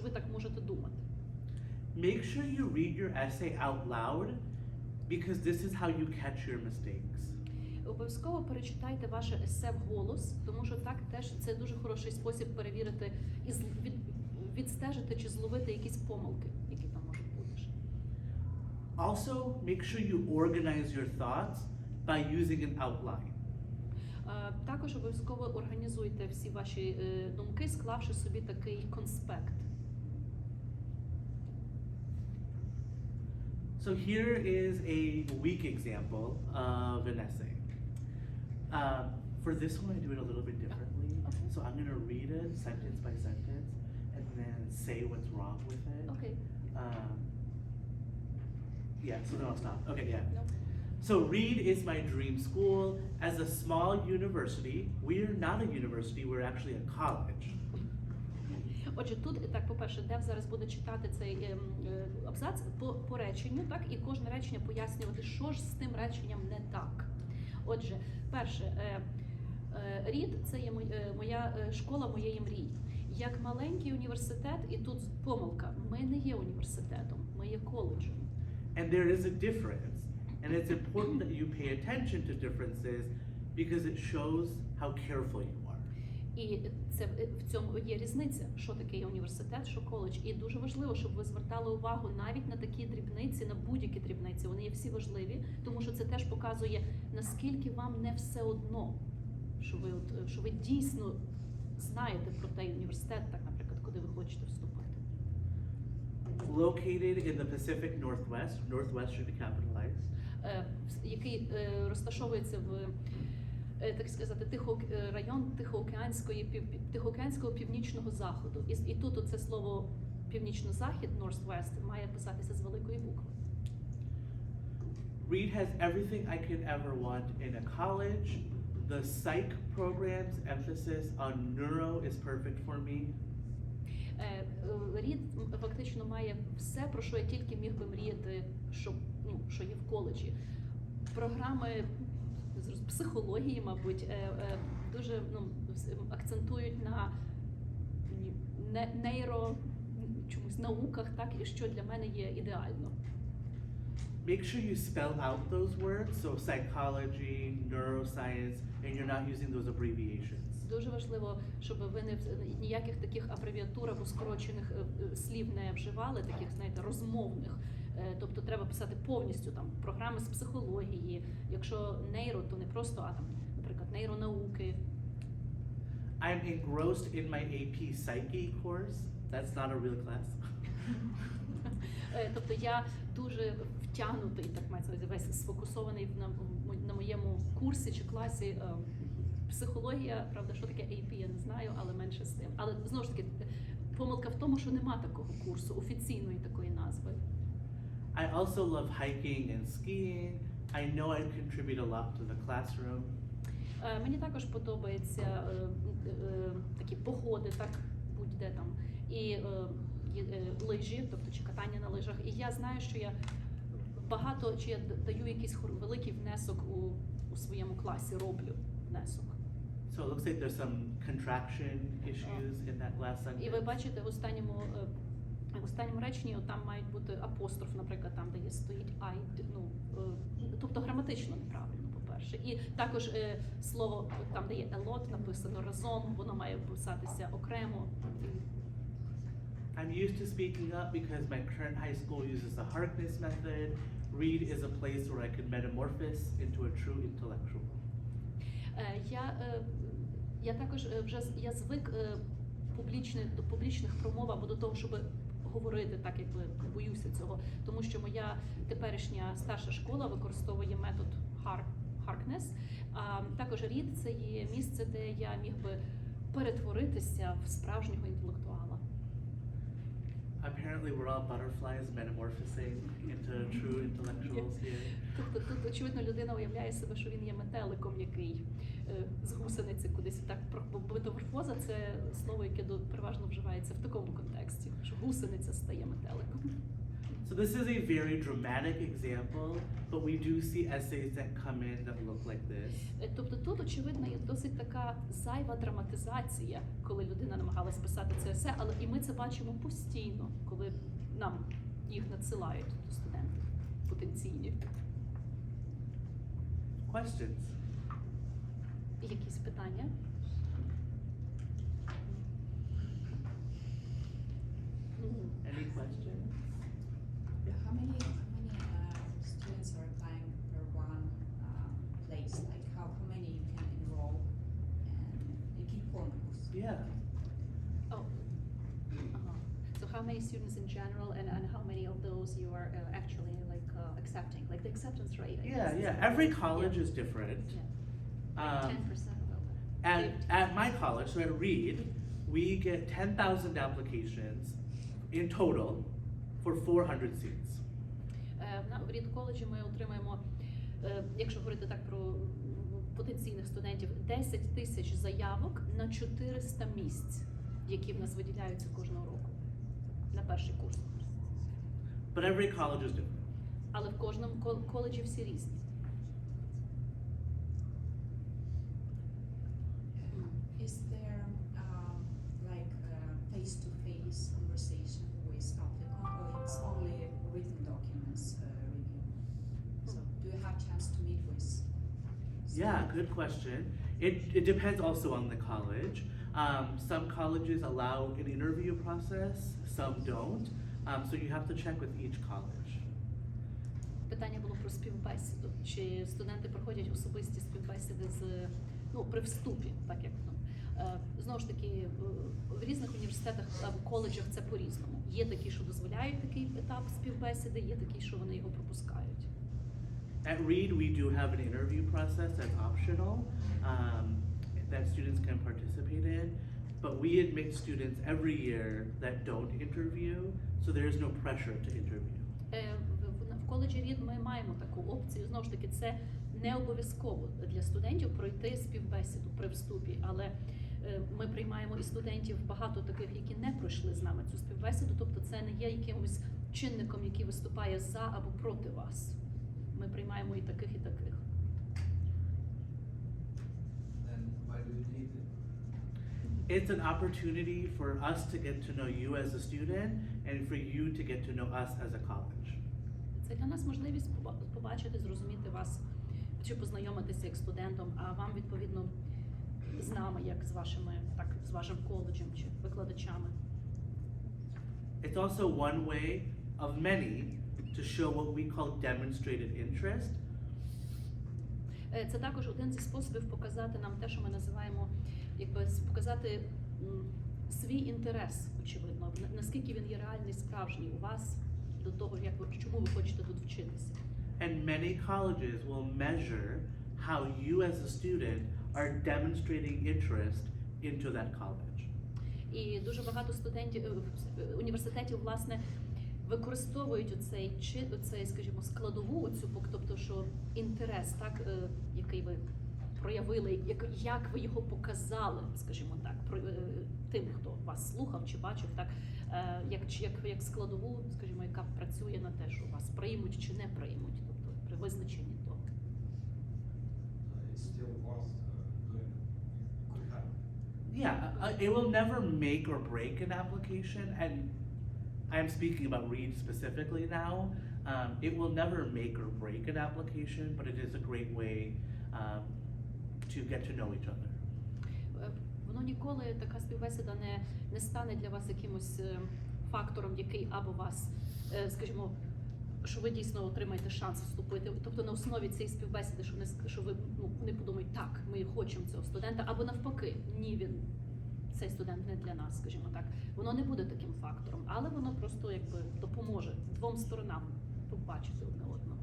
ви так можете думати. Make sure you read your essay out loud, because this is how you catch your mistakes. Обов'язково перечитайте ваше есе вголос, тому що так теж це дуже хороший спосіб перевірити і відстежити чи зловити якісь помилки, які там можуть бути. Also, make sure you organize your thoughts by using an outline. Також обов'язково організуйте всі ваші думки, склавши собі такий конспект. So here is a weak example of an essay. For this one, I do it a little bit differently. Okay. So I'm going to read it sentence by sentence and then say what's wrong with it. Окей. Yeah, so then I'll stop. Okay, yeah. No. So Reed is my dream school. As a small university, we're not a university, we're actually a college. Отже, тут, так, по-перше, Дев зараз буде читати цей абзац по реченню, так, і кожне речення пояснювати, що ж з тим реченням не так. Отже, перше, Рід – це є моя школа моєї мрії. Як маленький університет, і тут помилка, ми не є університетом, ми є коледжем. And there is a difference. And it's important that you pay attention to differences because it shows how careful you are. І це в цьому є різниця, що таке є університет, що коледж. І дуже важливо, щоб ви звертали увагу навіть на такі дрібниці, на будь-які дрібниці. Вони є всі важливі, тому що це теж показує, наскільки вам не все одно, що ви дійсно знаєте про той університет, так, наприклад, куди ви хочете вступити. Located in the Pacific Northwest, Northwest should be capitalized. Який розташовується в, так сказати, район Тихоокеанського північного заходу. І тут оце слово північно-захід, Northwest, має писатися з великої букви. Reed has everything I could ever want in a college. The psych program's emphasis on neuro is perfect for me. Рід фактично має все, про що я тільки міг би мріяти, що є в коледжі. Програми з психології, мабуть, дуже акцентують на чомусь науках, так, і що для мене є ідеально. Make sure you spell out those words, so psychology, neuroscience, and you're not using those abbreviations. Дуже важливо, щоб ви ніяких таких абревіатур або скорочених слів не вживали, таких, знаєте, розмовних. Тобто треба писати повністю там програми з психології. Якщо нейро, то не просто, а там, наприклад, нейронауки. I'm engrossed in my AP Psyche course. That's not a real class. Тобто я дуже втягнутий, так мається весь сфокусований на моєму курсі чи класі. Психологія, правда, що таке AP, я не знаю, але менше з тим. Але, знову ж таки, помилка в тому, що нема такого курсу, офіційної такої назви. I also love hiking and skiing. I know I contribute a lot to the classroom. Мені також подобаються такі походи, так, будь-де там. і лижі, тобто чи катання на лижах. І я знаю, що я багато, чи я даю якийсь великий внесок у своєму класі, роблю внесок. So it looks like there's some contraction issues in that last sentence. І ви бачите в останньому реченні там мають бути апостроф, наприклад, там, де є стоїть I, тобто граматично неправильно, по-перше. І також слово, там, де є a lot, написано разом, воно має писатися окремо. I'm used to speaking up because my current high school uses the Harkness method. Read is a place where I can metamorphose into a true intellectual. Я також вже звик до публічних промов або до того, щоб говорити, так якби боюся цього, тому що моя теперішня старша школа використовує метод Harkness. А також Read – це є місце, де я міг би перетворитися в справжнього інтелектуала. Apparently we're all butterflies metamorphosing into true intellectuals here. Тобто тут, очевидно, людина уявляє себе, що він є метеликом, який з гусениці кудись так. Метаморфоза – це слово, яке переважно вживається в такому контексті, що гусениця стає метеликом. So this is a very dramatic example, but we do see essays that come in that look like this. Тобто тут, очевидно, є досить така зайва драматизація, коли людина намагалась писати це есе, але і ми це бачимо постійно, коли нам їх надсилають студенти потенційні. Questions? Якісь питання? Any questions? How many students are applying per one place? Like how many you can enroll and який конкурс? Yeah. Oh. So how many students in general, and how many of those you are actually like accepting? Like the acceptance rate? I guess, Yeah. Every college is different. Yeah. Like 10% of At my college, so at Reed, we get 10,000 applications in total for 400 seats. В Reed коледжі ми отримаємо, якщо говорити так про потенційних студентів, 10 тисяч заявок на 400 місць, які в нас виділяються кожного року на перший курс. But every college is different. Але в кожному коледжі всі різні. Is there like face-to-face conversation with applicant, or it's only written documents review? So do you have chance to meet with? Yeah, good question. It depends also on the college. Some colleges allow an interview process, some don't. So you have to check with each college. Питання було про співбесіду. Чи студенти проходять особисті співбесіди при вступі, так як знову ж таки в різних університетах або коледжах це по-різному. Є такі, що дозволяють такий етап співбесіди, є такі, що вони його пропускають. At Reed, we do have an interview process that's optional that students can participate in, but we admit students every year that don't interview, so there is no pressure to interview. В коледжі Reed ми маємо таку опцію. Знову ж таки, це не обов'язково для студентів пройти співбесіду при вступі, але ми приймаємо і студентів багато таких, які не пройшли з нами цю співбесіду, тобто це не є якимось чинником, який виступає за або проти вас. Ми приймаємо і таких, і таких. Then why do you need it? It's an opportunity for us to get to know you as a student and for you to get to know us as a college. Це для нас можливість побачити, зрозуміти вас, чи познайомитися як студентом, а вам, відповідно, з нами, як з вашим коледжем чи викладачами. It's also one way of many to show what we call demonstrated interest. Це також один зі способів показати нам те, що ми називаємо, показати свій інтерес, очевидно, наскільки він є реальний, справжній у вас, до того, чому ви хочете тут вчитися. And many colleges will measure how you as a student are demonstrating interest into that college. І дуже багато університетів, власне, використовують оцей, скажімо, складову, тобто, що інтерес, який ви проявили, як ви його показали, скажімо так, тим, хто вас слухав чи бачив, так, як складову, скажімо, яка працює на те, що вас приймуть чи не приймуть, тобто при визначенні того. It's still worth doing. Could happen. Yeah, it will never make or break an application, and I'm speaking about Reed specifically now. It will never make or break an application, but it is a great way to get to know each other. Воно ніколи, така співбесіда, не стане для вас якимось фактором, який або вас, скажімо, що ви дійсно отримаєте шанс вступити. Тобто на основі цієї співбесіди, що ви не подумаєте, так, ми хочемо цього студента, або навпаки, ні, цей студент не для нас, скажімо так. Воно не буде таким фактором, але воно просто якби допоможе двом сторонам побачити одне одного.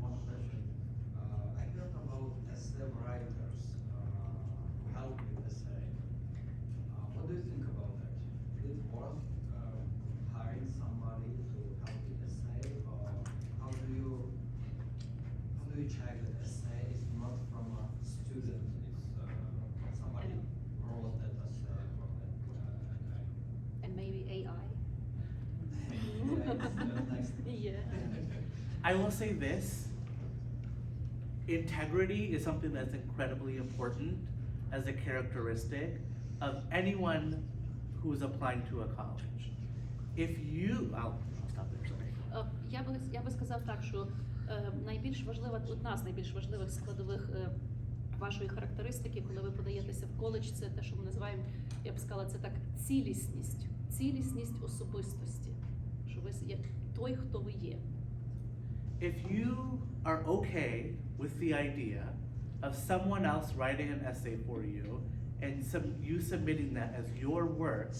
One question. I heard about essay writers who help with essay. What do you think about that? Is it worth hiring somebody to help with essay, or how do you check that essay is not from a student? It's somebody wrote that essay from that guy. And maybe AI. Yeah, it's next. Yeah. I will say this, integrity is something that's incredibly important as a characteristic of anyone who is applying to a college. If you, I'll stop there, sorry. Я би сказав так, що одна з найбільш важливих складових вашої характеристики, коли ви подаєтеся в коледж, це те, що ми називаємо, я б сказала, це так, цілісність особистості, що ви є той, хто ви є. If you are okay with the idea of someone else writing an essay for you and you submitting that as your work,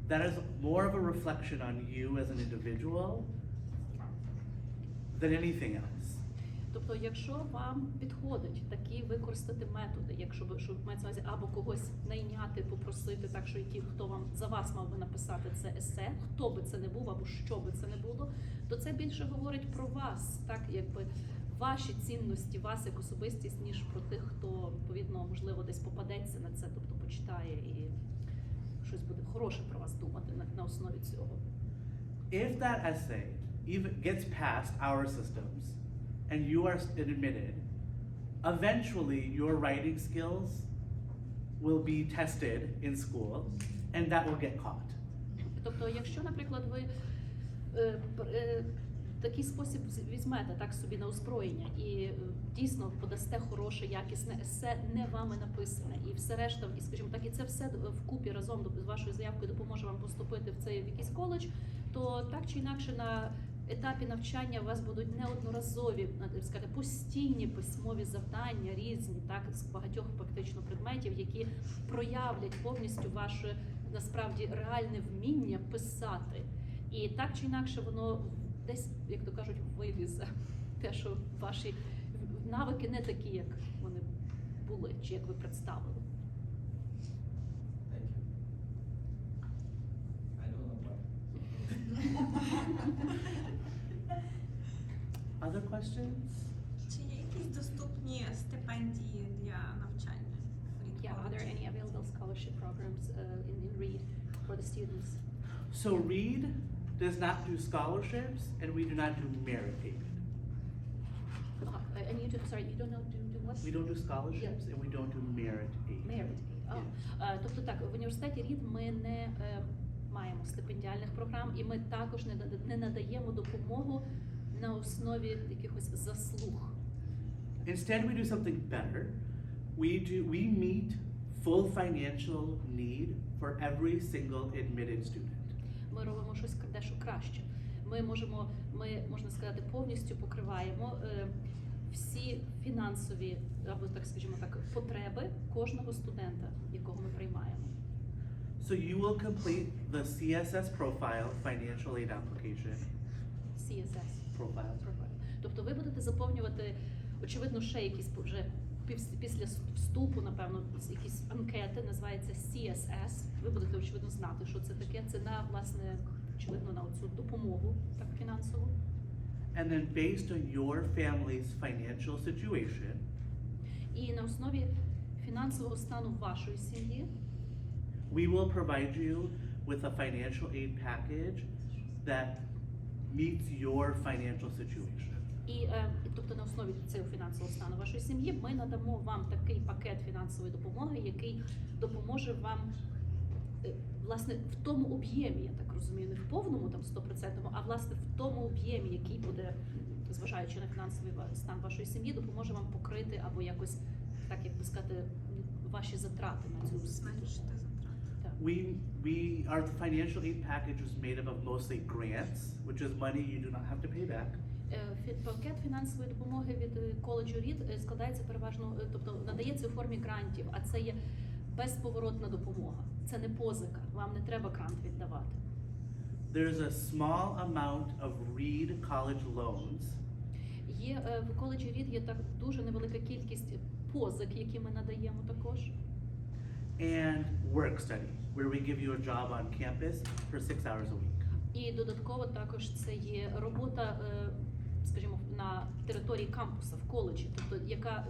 that is more of a reflection on you as an individual than anything else. Тобто, якщо вам підходить такі використати методи, якщо ви маєте на увазі або когось найняти, попросити, так що хто вам за вас мав би написати це есе, хто би це не був або що би це не було, то це більше говорить про вас, так якби ваші цінності, вас як особистість, ніж про тих, хто відповідно можливо десь попадеться на це, тобто почитає і щось буде хороше про вас думати на основі цього. If that essay even gets past our systems and you are admitted, eventually your writing skills will be tested in school and that will get caught. Тобто, якщо, наприклад, ви такий спосіб візьмете так собі на озброєння і дійсно подасте хороше, якісне есе, не вами написане, і все решта, і скажімо так, і це все вкупі разом з вашою заявкою допоможе вам поступити в цей якийсь коледж, то так чи інакше на етапі навчання у вас будуть неодноразові, сказати, постійні письмові завдання, різні, так, з багатьох практично предметів, які проявлять повністю ваше, насправді, реальне вміння писати. І так чи інакше воно десь, як то кажуть, вилізе. Те, що ваші навики не такі, як вони були, чи як ви представили. Thank you. I don't know why. Other questions? Чи є якісь доступні стипендії для навчання? Yeah, are there any available scholarship programs in Reed for the students? So Reed does not do scholarships and we do not do merit aid. And you do, sorry, you don't know, do what? We don't do scholarships and we don't do merit aid. Merit aid. Тобто так, в університеті Reed ми не маємо стипендіальних програм і ми також не надаємо допомогу на основі якихось заслуг. Instead, we do something better. We meet full financial need for every single admitted student. Ми робимо щось дещо краще. Ми можна сказати, повністю покриваємо всі фінансові, або так скажімо так, потреби кожного студента, якого ми приймаємо. So you will complete the CSS profile financial aid application. CSS. Profile. Тобто ви будете заповнювати, очевидно, ще якісь вже після вступу, напевно, якісь анкети, називається CSS. Ви будете, очевидно, знати, що це таке. Це на, власне, очевидно, на оцю допомогу, так, фінансову. And then based on your family's financial situation, І на основі фінансового стану вашої сім'ї we will provide you with a financial aid package that meets your financial situation. І тобто на основі цього фінансового стану вашої сім'ї ми надамо вам такий пакет фінансової допомоги, який допоможе вам власне в тому об'ємі, я так розумію, не в повному там 100%, а власне в тому об'ємі, який буде, зважаючи на фінансовий стан вашої сім'ї, допоможе вам покрити або якось, так як би сказати, ваші затрати на цю освіту. Зменшити затрати. Our financial aid package was made up of mostly grants, which is money you do not have to pay back. Пакет фінансової допомоги від коледжу Рід складається переважно, тобто надається у формі грантів, а це є безповоротна допомога. Це не позика, вам не треба грант віддавати. There's a small amount of Reed College loans Є в коледжі Рід є так дуже невелика кількість позик, які ми надаємо також. and work study, where we give you a job on campus for 6 hours a week. І додатково також це є робота, скажімо, на території кампуса в коледжі, тобто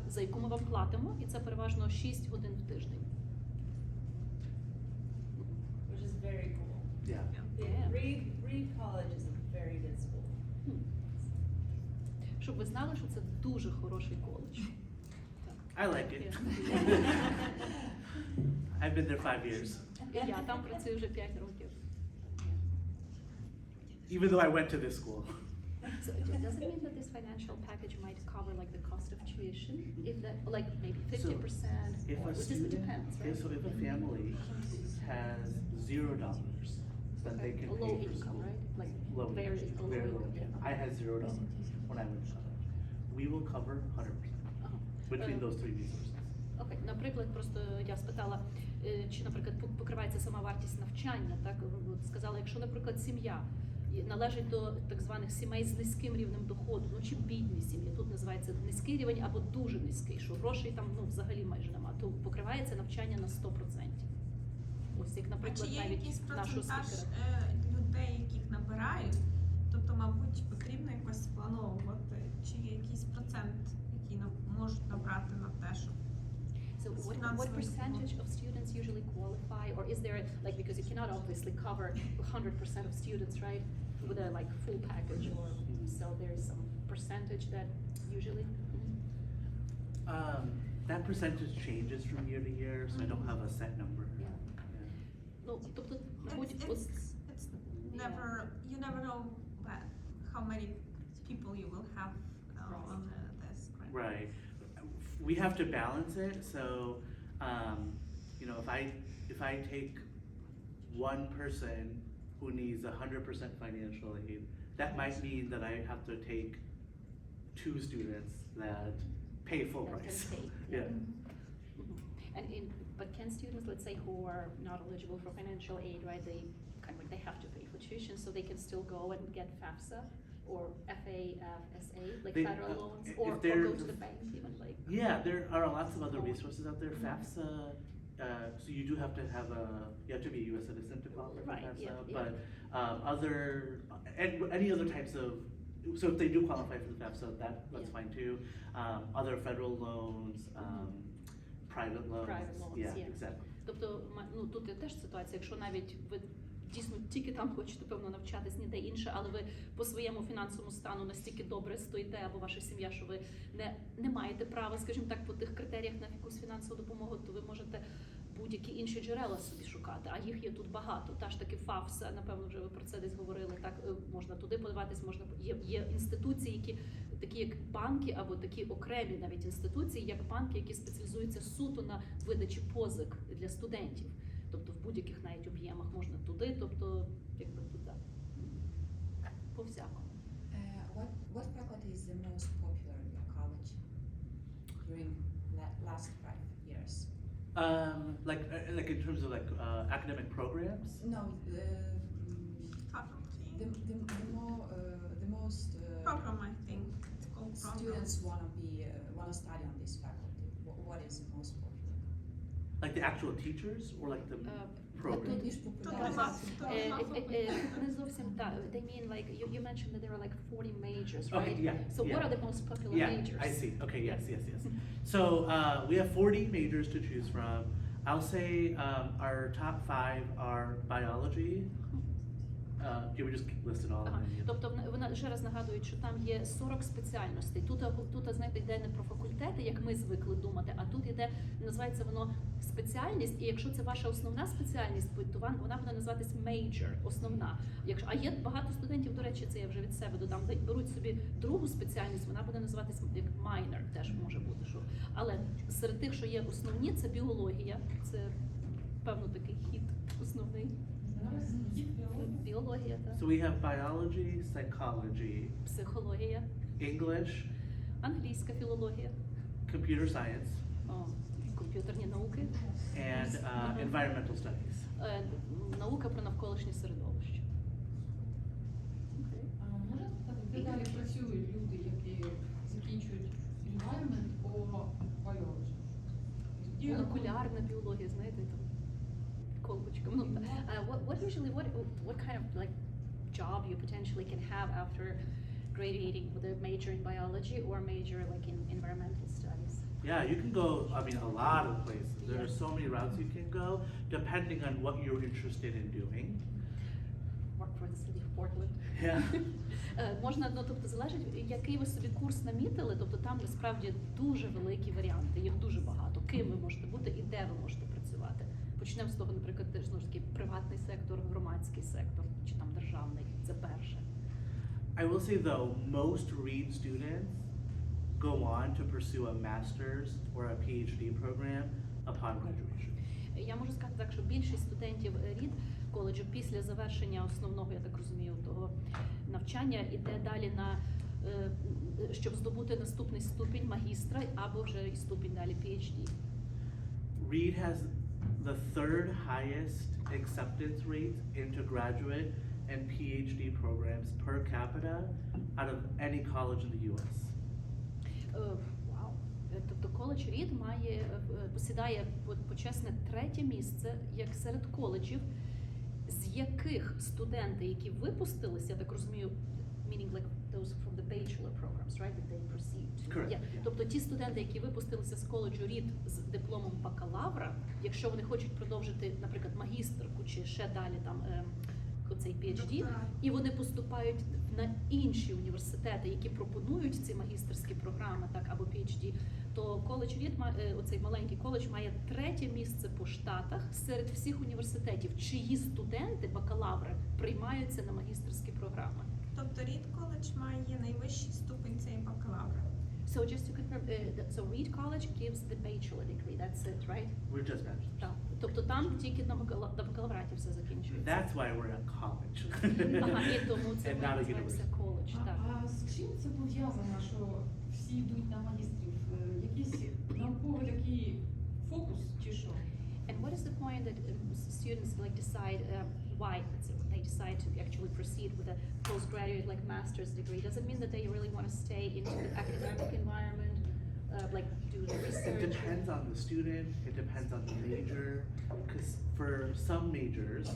за яку ми вам платимо, і це переважно 6 годин в тиждень. Which is very cool. Yeah. Yeah. Reed College is a very good school. Щоб ви знали, що це дуже хороший коледж. I like it. I've been there 5 years, І я там працюю вже 5 років. even though I went to this school. So does it mean that this financial package might cover like the cost of tuition, if that, like maybe 50%, So, If or a it just student, depends, right? so if a family has $0 that they can Low pay for income, school, right? Like low, very very low. income. I had $0 when I went to college. We will cover 100% Ага. between those three resources. Окей, наприклад, просто я спитала, чи, наприклад, покривається сама вартість навчання, так? От сказала, якщо, наприклад, сім'я належить до так званих сімей з низьким рівнем доходу, ну чи бідні сім'ї, тут називається низький рівень або дуже низький, що грошей там взагалі майже нема, то покривається навчання на 100%. Ось як, А наприклад, чи є навіть якийсь нашого процентаж спікера. людей, яких набирають? Тобто, мабуть, потрібно якось сплановувати, чи є якийсь процент, який можуть набрати на те, щоб So what percentage of students usually qualify, or is there, like, because you cannot obviously cover 100% of students, right, with a like full package, or so there is some percentage that usually. That percentage changes from year to year, so I don't have a set number. Yeah. Ну, тобто, мабуть, it's never, you never know how many people you will have on this grant. Right. We have to balance it, so, you know, if I take one person who needs 100% financial aid, that might mean that I have to take 2 students that pay full That can price. pay, Yeah. And but can students, let's say, who are not eligible for financial aid, right, they kind of like they have to pay for tuition, so they can still go and get FAFSA or FAFSA, like They, federal loans, if or they're- go to the bank even, like. Yeah, there are lots of other resources out there. FAFSA, so you do have to you have to be a U.S. citizen to qualify for Right, FAFSA. yeah, But any other types of, so if they do qualify for the FAFSA, that's Yeah. fine too. Other federal loans, private loans. Private loans, yeah. Exactly. Тобто, ну тут є теж ситуація, якщо навіть ви дійсно тільки там хочете, певно, навчатись, ніде інше, але ви по своєму фінансовому стану настільки добре стоїте, або ваша сім'я, що ви не маєте права, скажімо так, по тих критеріях на якусь фінансову допомогу, то ви можете будь-які інші джерела собі шукати, а їх є тут багато. Та ж таки ФАФСа, напевно, вже ви про це десь говорили, так, можна туди подаватись, є інституції, які такі як банки, або такі окремі навіть інституції, як банки, які спеціалізуються суто на видачі позик для студентів. Тобто в будь-яких навіть об'ємах можна туди, тобто якби туди. По всякому. What faculty is the most popular in your college during last 5 years? Like in terms of academic programs. No, Faculty. the most Program, I think. It's called program. students wanna study on this faculty. What is the most popular? Like the actual teachers or like the program? Тут Більш Тут популярно. нема- тут нема не зовсім так. They mean like you mentioned that there are like 40 majors, Okay, right? yeah, So what yeah. are the most popular Yeah, majors? I see. Okay, yes. So we have 40 majors to choose from. I'll say our top 5 are biology. Yeah, we just listed all of Ага. them. Тобто вона ще раз нагадують, що там є 40 спеціальностей. Тут знаєте, йде не про факультети, як ми звикли думати, а тут йде, називається воно спеціальність, і якщо це ваша основна спеціальність, то вона буде називатись major, основна. А є багато студентів, до речі, це я вже від себе додам, де беруть собі другу спеціальність, вона буде називатись як minor, теж може бути. Що. Але серед тих, що є основні, це біологія, це певно такий хід основний. Зараз є біологія. Біологія, так. So we have biology, psychology, Психологія, English, англійська філологія, computer science, комп'ютерні науки, and environmental studies. Наука про навколишнє середовище. Окей. Можна спитати, де далі працюють люди, які закінчують environment or biology? Є Молекулярна біологія, знаєте, там колбочком. Ну, what kind of like job you potentially can have after graduating with a major in biology or a major like in environmental studies? Yeah, you can go, I mean, a lot of places. There are so many routes you can go, depending on what you're interested in doing. Work for the city of Portland. Yeah. Можна, ну, тобто залежить, який ви собі курс намітили, тобто там насправді дуже великі варіанти, їх дуже багато. Ким ви можете бути і де ви можете працювати. Почнемо з того, наприклад, знову ж таки, приватний сектор, громадський сектор, чи там державний, це перше. I will say though, most Reed students go on to pursue a master's or a PhD program upon graduation. Я можу сказати так, що більшість студентів Рід коледжу після завершення основного, я так розумію, того навчання іде далі на щоб здобути наступний ступінь магістра або вже і ступінь далі PhD. Reed has the 3rd highest acceptance rates into graduate and PhD programs per capita out of any college in the US. Вау. Тобто коледж Рід посідає почесне 3-те місце як серед коледжів, з яких студенти, які випустилися, я так розумію, meaning like those from the bachelor programs, right, that they proceed to. Correct, Yeah. yeah. Тобто ті студенти, які випустилися з коледжу Рід з дипломом бакалавра, якщо вони хочуть продовжити, наприклад, магістерку чи ще далі там оцей PhD, і вони поступають на інші університети, які пропонують ці магістерські програми, так, або PhD, то коледж Рід, оцей маленький коледж, має 3-те місце по штатах серед всіх університетів, чиї студенти, бакалаври, приймаються на магістерські програми. Тобто Reed College має найвищий ступень цієї бакалавра. So just to confirm, so Reed College gives the bachelor degree, that's it, right? We're just bachelors. Так. Тобто там тільки на бакалавраті все закінчується. That's why we're a college. Ага, і тому це And not a називається university. коледж, так. А з чим це пов'язано, що всі йдуть на магістрів? Якийсь науковий такий фокус чи що? And what is the point that students like decide why they decide to actually proceed with a postgraduate like master's degree? Does it mean that they really want to stay in the academic environment, like do It research? depends on the student, it depends on the major, because for some majors,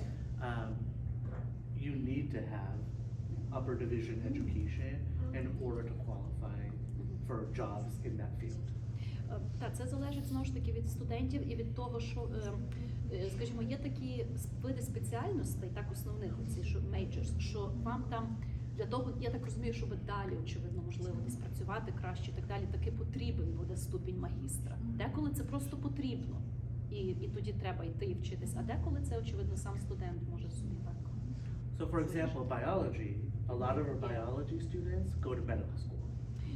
you need to have upper division education in order to qualify for jobs in that field. Так, це залежить знову ж таки від студентів і від того, що, скажімо, є такі види спеціальностей, так, основних, оці, що majors, що вам там для того, я так розумію, щоб далі, очевидно, можливо, десь працювати краще і так далі, таки потрібен буде ступінь магістра. Деколи це просто потрібно, і тоді треба йти і вчитись, а деколи це, очевидно, сам студент може собі так. So for example, biology, a lot of our biology students go to medical school.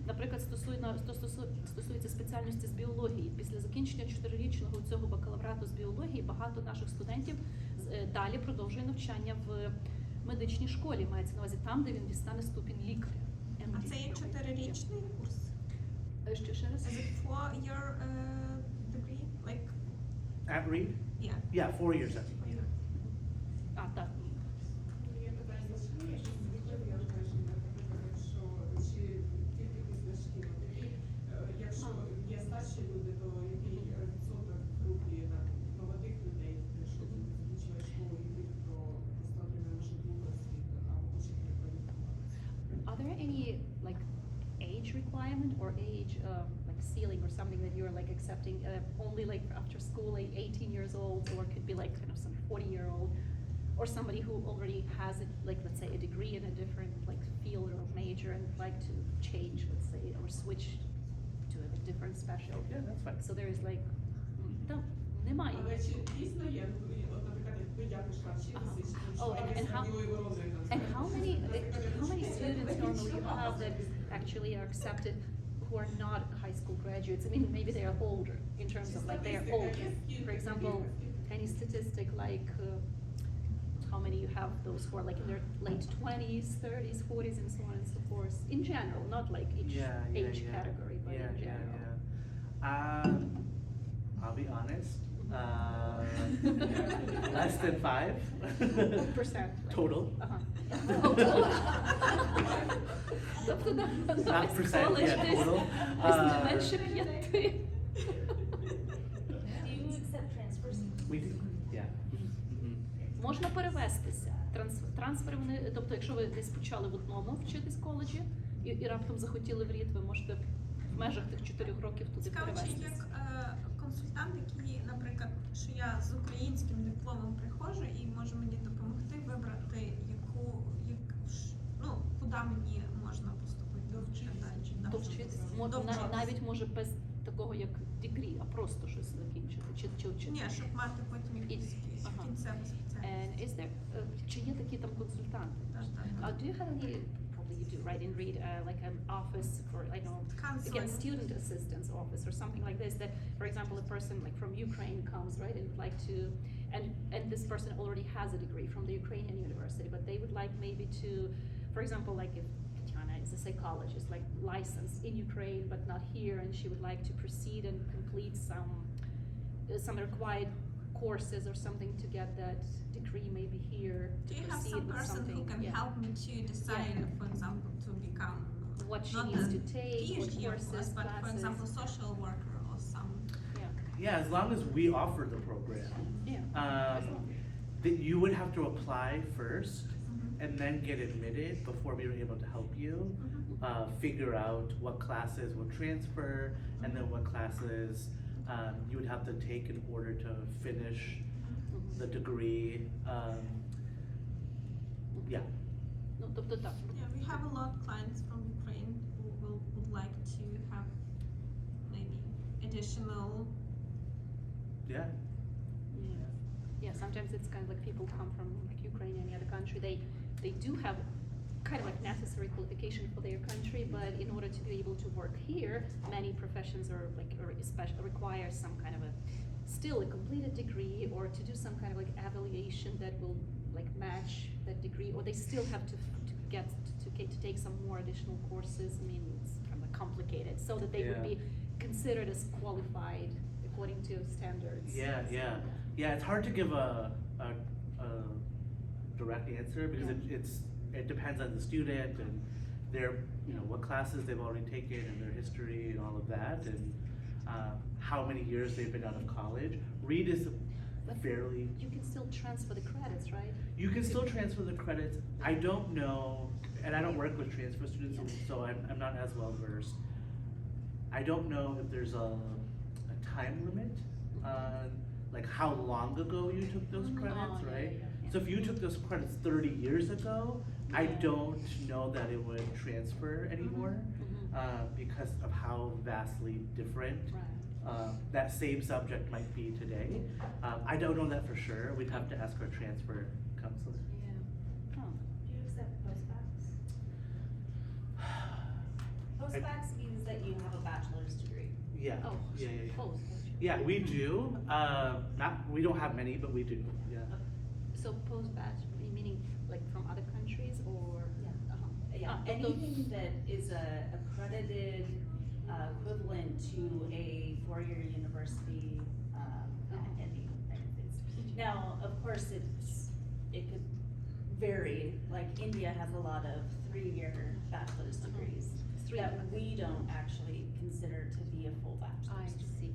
Наприклад, стосується спеціальності з біології. Після закінчення 4-річного цього бакалаврату з біології багато наших студентів далі продовжує навчання в медичній школі, мається на увазі там, де він дістане ступінь лікаря. А це є 4-річний курс? Ще раз? Is it 4-year degree? Like, At Reed? yeah. Yeah, 4 years at Reed. А, так. Є питання шкіл, що вікові обмеження, наприклад, що чи тільки після шкіл. Якщо є старші люди, то який відсоток в групі там there any like age requirement or age like ceiling or something that you're like accepting only like after school, like 18 years old, or could be like kind of some 40-year-old, or somebody who already has it, like let's say a degree in a different like field or major and would like to change, let's say, or switch to a different specialty. Yeah, that's fine. So there is like, no, немає. Але чи дійсно є, от, наприклад, якби я прийшла вчитися, Oh, and how many students normally you have that actually are accepted who are not high school graduates? I mean, maybe they are older in terms of like they are older. For example, any statistic like how many you have those who are like in their late 20s, 30s, 40s, and so on and so forth. In general, not like each age category, but in general. I'll be honest. Less than 5% total. Тобто Not percent, yeah, total. не менше 5. Do you accept transfers? We do, yeah. Можна перевестися. Трансфери вони, тобто, якщо ви десь почали в одному вчитись в коледжі і раптом захотіли в рід, ви можете в межах тих 4 років туди Цікаво, чи перевестися. як консультант, який, наприклад, що я з українським дипломом приходжу і може мені допомогти вибрати, куди мені можна поступити далі. Довчитись. Довчитись. Навіть може без такого як дегрі, а просто щось закінчити. Чи вчити. Ні, щоб мати потім якусь кінцеву спеціальність. Is there, чи є такі там консультанти? Do you have any, probably you do, right, in Reed, like an office for, I don't know, Counseling. again, student assistance office or something like this, that, for example, a person like from Ukraine comes, right, and would like to, and this person already has a degree from the Ukrainian university, but they would like maybe to, for example, like if Tatiana is a psychologist, like licensed in Ukraine, but not here, and she would like to proceed and complete some required courses or something to get that degree maybe here. Do to you have proceed some with person something, who can yeah. help me to decide, for example, to become What she not needs a to take, what PhD, of courses, course, but for classes. example, social worker or some. Yeah, as long as we offer the program. Yeah. That you would have to apply first and then get admitted before we were able to help you figure out what classes will transfer and then what classes you would have to take in order to finish the degree. Yeah. Ну, тобто так. Yeah, we have a lot of clients from Ukraine who would like to have maybe additional. Yeah. Yeah, sometimes it's kind of like people come from like Ukraine or any other country. They do have kind of like necessary qualification for their country, but in order to be able to work here, many professions are like, or especially require some kind of a, still a completed degree, or to do some kind of like evaluation that will like match that degree, or they still have to take some more additional courses. I mean, it's kind of complicated, so that they would be considered as qualified according to standards. Yeah, it's hard to give a direct answer because it depends on the student and their, what classes they've already taken and their history and all of that, and how many years they've been out of college. Reed is fairly. You can still transfer the credits, right? You can still transfer the credits. I don't know, and I don't work with transfer students, so I'm not as well versed. I don't know if there's a time limit on like how long ago you took those credits, right? So if you took those credits 30 years ago, I don't know that it would transfer anymore because of how vastly different that same subject might be today. I don't know that for sure. We'd have to ask our transfer counselor. Yeah. Oh. Do you accept postbacks? Postbacks means that you have a bachelor's degree. Yeah. Oh. Yeah. Post. Yeah, we do. We don't have many, but we do. Yeah. So post-batch, meaning like from other countries or? Yeah, anything that is a accredited equivalent to a four-year university in the United States. Now, of course, it could vary. Like India has a lot of 3-year bachelor's degrees that we don't actually consider to be a full bachelor's I degree.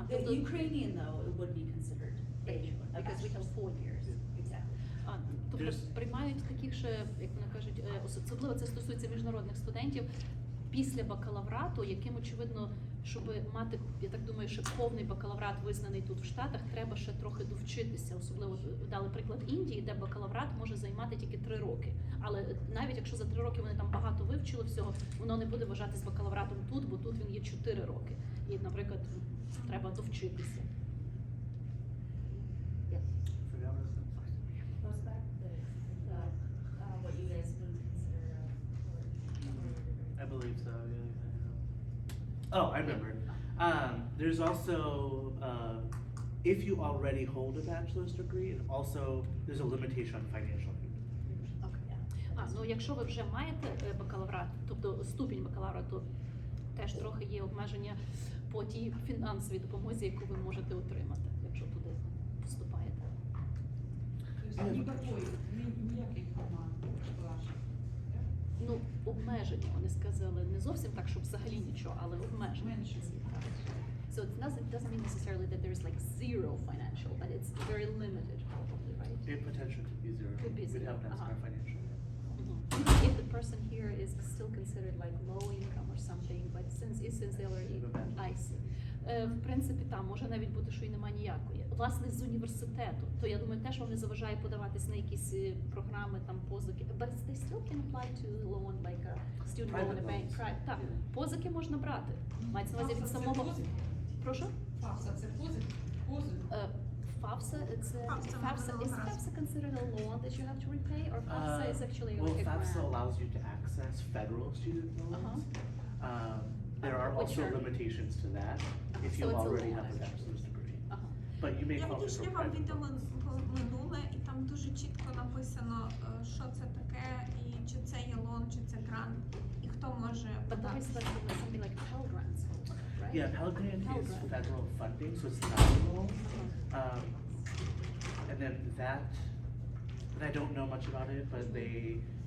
see. The Ukrainian, though, it would be considered a Because we have bachelor's. 4 years. Exactly. Тобто There's- приймають таких ще, як вони кажуть, особливо це стосується міжнародних студентів після бакалаврату, яким очевидно, щоб мати, я так думаю, що повний бакалаврат визнаний тут в Штатах, треба ще трохи довчитися. Особливо дали приклад Індії, де бакалаврат може займати тільки 3 роки. Але навіть якщо за 3 роки вони там багато вивчили всього, воно не буде вважатись бакалавратом тут, бо тут він є 4 роки. І, наприклад, треба довчитися. Goes back to what you guys would consider I believe so. Yeah. Oh, I remember. There's also, if you already hold a bachelor's degree, and also there's a limitation on financial aid. Ну якщо ви вже маєте бакалаврат, тобто ступінь бакалаврату, теж трохи є обмеження по тій фінансовій допомозі, яку ви можете отримати, якщо туди вступаєте. Тобто ніяких команд ваших. Ну, обмеження, вони сказали, не зовсім так, щоб взагалі нічого, але обмеження. So it doesn't mean necessarily that there's like zero financial, but it's very limited probably, right? It potentially could be zero. Could be We'd zero, have to ask our financial aid. If the person here is still considered like low income or something, but since they already, I see. В принципі, там може навіть бути, що і немає ніякої. Власне, з університету, то я думаю, теж вам не заважає подаватись на якісь програми, там позики. But they still can apply to loan, like a student loan, a bank, private. Так, позики можна брати. Мається на увазі від самого. Прошу? ФАФСА це позик? FAFSA, it's FAFSA FAFSA. Is has- FAFSA considered a loan that you have to repay, or FAFSA is actually Well, like a FAFSA grant? allows you to access federal student loans. There are Which also are- limitations to that if So you it's a already loan, have a actually. bachelor's degree. Ага. But you may Я qualify відійшли for вам private відео loans. минуле, і там дуже чітко написано, що це таке, і чи це є лон, чи це грант, і хто може But there подати. is like something like Pell Grants, right? Yeah, Pell Grant Pell is Grant. federal funding, so it's not a loan. And then that, and I don't know much about it, but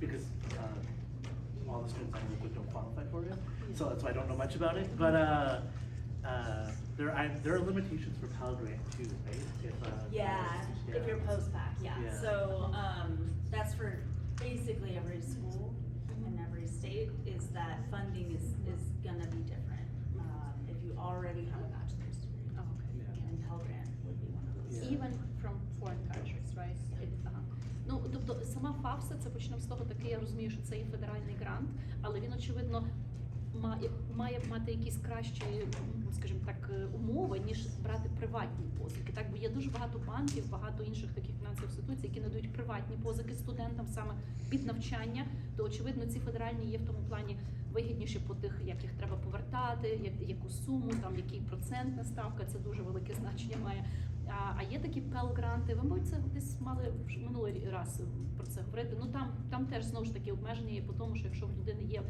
because all the students I work with don't qualify for it, so that's why I don't know much about it. But there are limitations for Pell Grant too, right? if you're post-bac, Yeah. So, that's for basically every school and every state, is that funding is gonna be different. If you already have a bachelor's degree, Oh, okay. Yeah. and Pell Grant would be one of those. Yeah. Even from foreign countries, right? Ага. Ну, тобто сама ФАФСА, це почнемо з того, таки я розумію, що це є федеральний грант, але він, очевидно, має мати якісь кращі, скажімо так, умови, ніж брати приватні позики. Так, бо є дуже багато банків, багато інших таких фінансових інституцій, які надають приватні позики студентам саме під навчання, то, очевидно, ці федеральні є в тому плані вигідніші по тих, як їх треба повертати, яку суму, там, який процентна ставка, це дуже велике значення має. А є такі Пел-гранти, ви, мабуть, це десь мали минулий раз про це говорити. Ну там теж знову ж таки обмеження є по тому, що якщо в людини є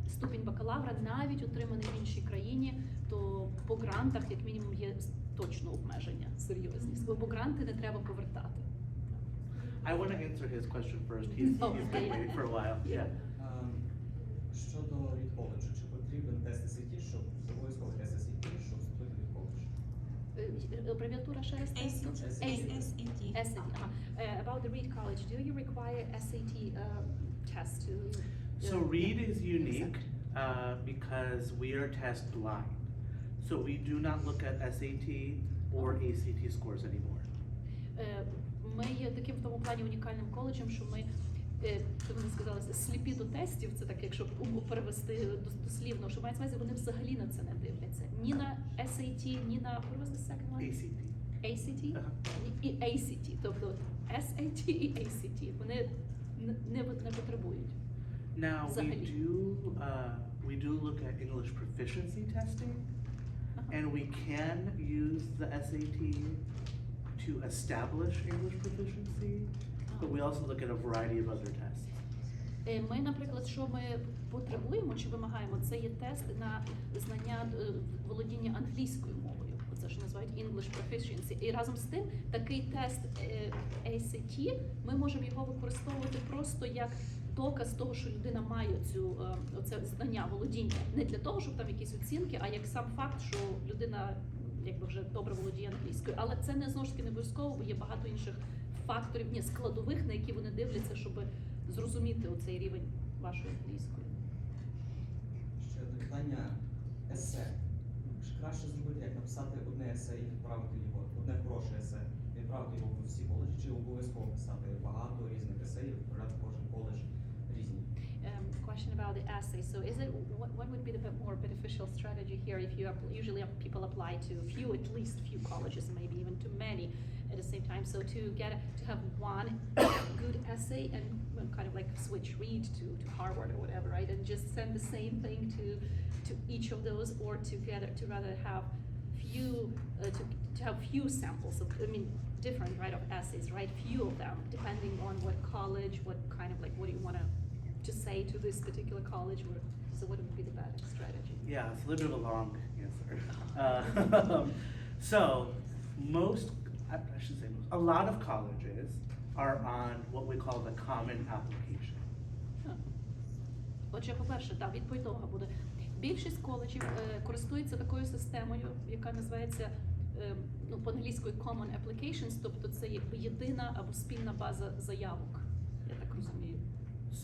ступінь бакалавра, навіть отриманий в іншій країні, то по грантах, як мінімум, є точно обмеження серйозні. Бо гранти не треба повертати. I want to answer his question first. He's been waiting for a while. Yeah. Щодо від коледжу, чи потрібен тест SAT, щоб обов'язковий тест SAT, щоб вступити від коледжу? Абревіатура ще раз? SAT. SAT. About the Reed College, do you require SAT test to? So Reed is unique because we are test blind. So we do not look at SAT or ACT scores anymore. Ми є таким в тому плані унікальним коледжем, що ми, то вони сказали, сліпі до тестів, це так, якщо перевести дослівно, що мається на увазі, вони взагалі на це не дивляться. Ні на SAT, ні на, what was the second one? ACT. ACT? Ага. І ACT, тобто SAT і ACT, вони не потребують. Now Взагалі. we do look at English proficiency testing, and we can use the SAT to establish English proficiency, but we also look at a variety of other tests. Ми, наприклад, що ми потребуємо чи вимагаємо, це є тест на знання володіння англійською мовою. Це ж називають English Proficiency. І разом з тим, такий тест ACT, ми можемо його використовувати просто як доказ того, що людина має оце знання, володіння. Не для того, щоб там якісь оцінки, а як сам факт, що людина якби вже добре володіє англійською. Але це не знову ж таки не обов'язково, бо є багато інших факторів, ні, складових, на які вони дивляться, щоб зрозуміти оцей рівень вашої англійської. Ще до питання есе. Чи краще зробити, як написати одне есе і відправити його, одне хороше есе, відправити його в всі коледжі, чи обов'язково писати багато різних есеїв, відправляти кожен коледж різні? Question about the essay. So, is it what would be the more beneficial strategy here if you usually people apply to at least few colleges, maybe even to many at the same time? So to have one good essay and kind of like switch read to Harvard or whatever, right? And just send the same thing to each of those, or to rather have few to have few samples of, I mean, different, right, of essays, right? Few of them, depending on what college, what kind of like what do you want to say to this particular college, or so what would be the better strategy? Yeah, it's a little bit of a long answer. So most, I should say most, a lot of colleges are on what we call the common application. Отже, по-перше, так, відповідь довга буде. Більшість коледжів користуються такою системою, яка називається ну, по-англійською Common Applications, тобто це якби єдина або спільна база заявок, я так розумію.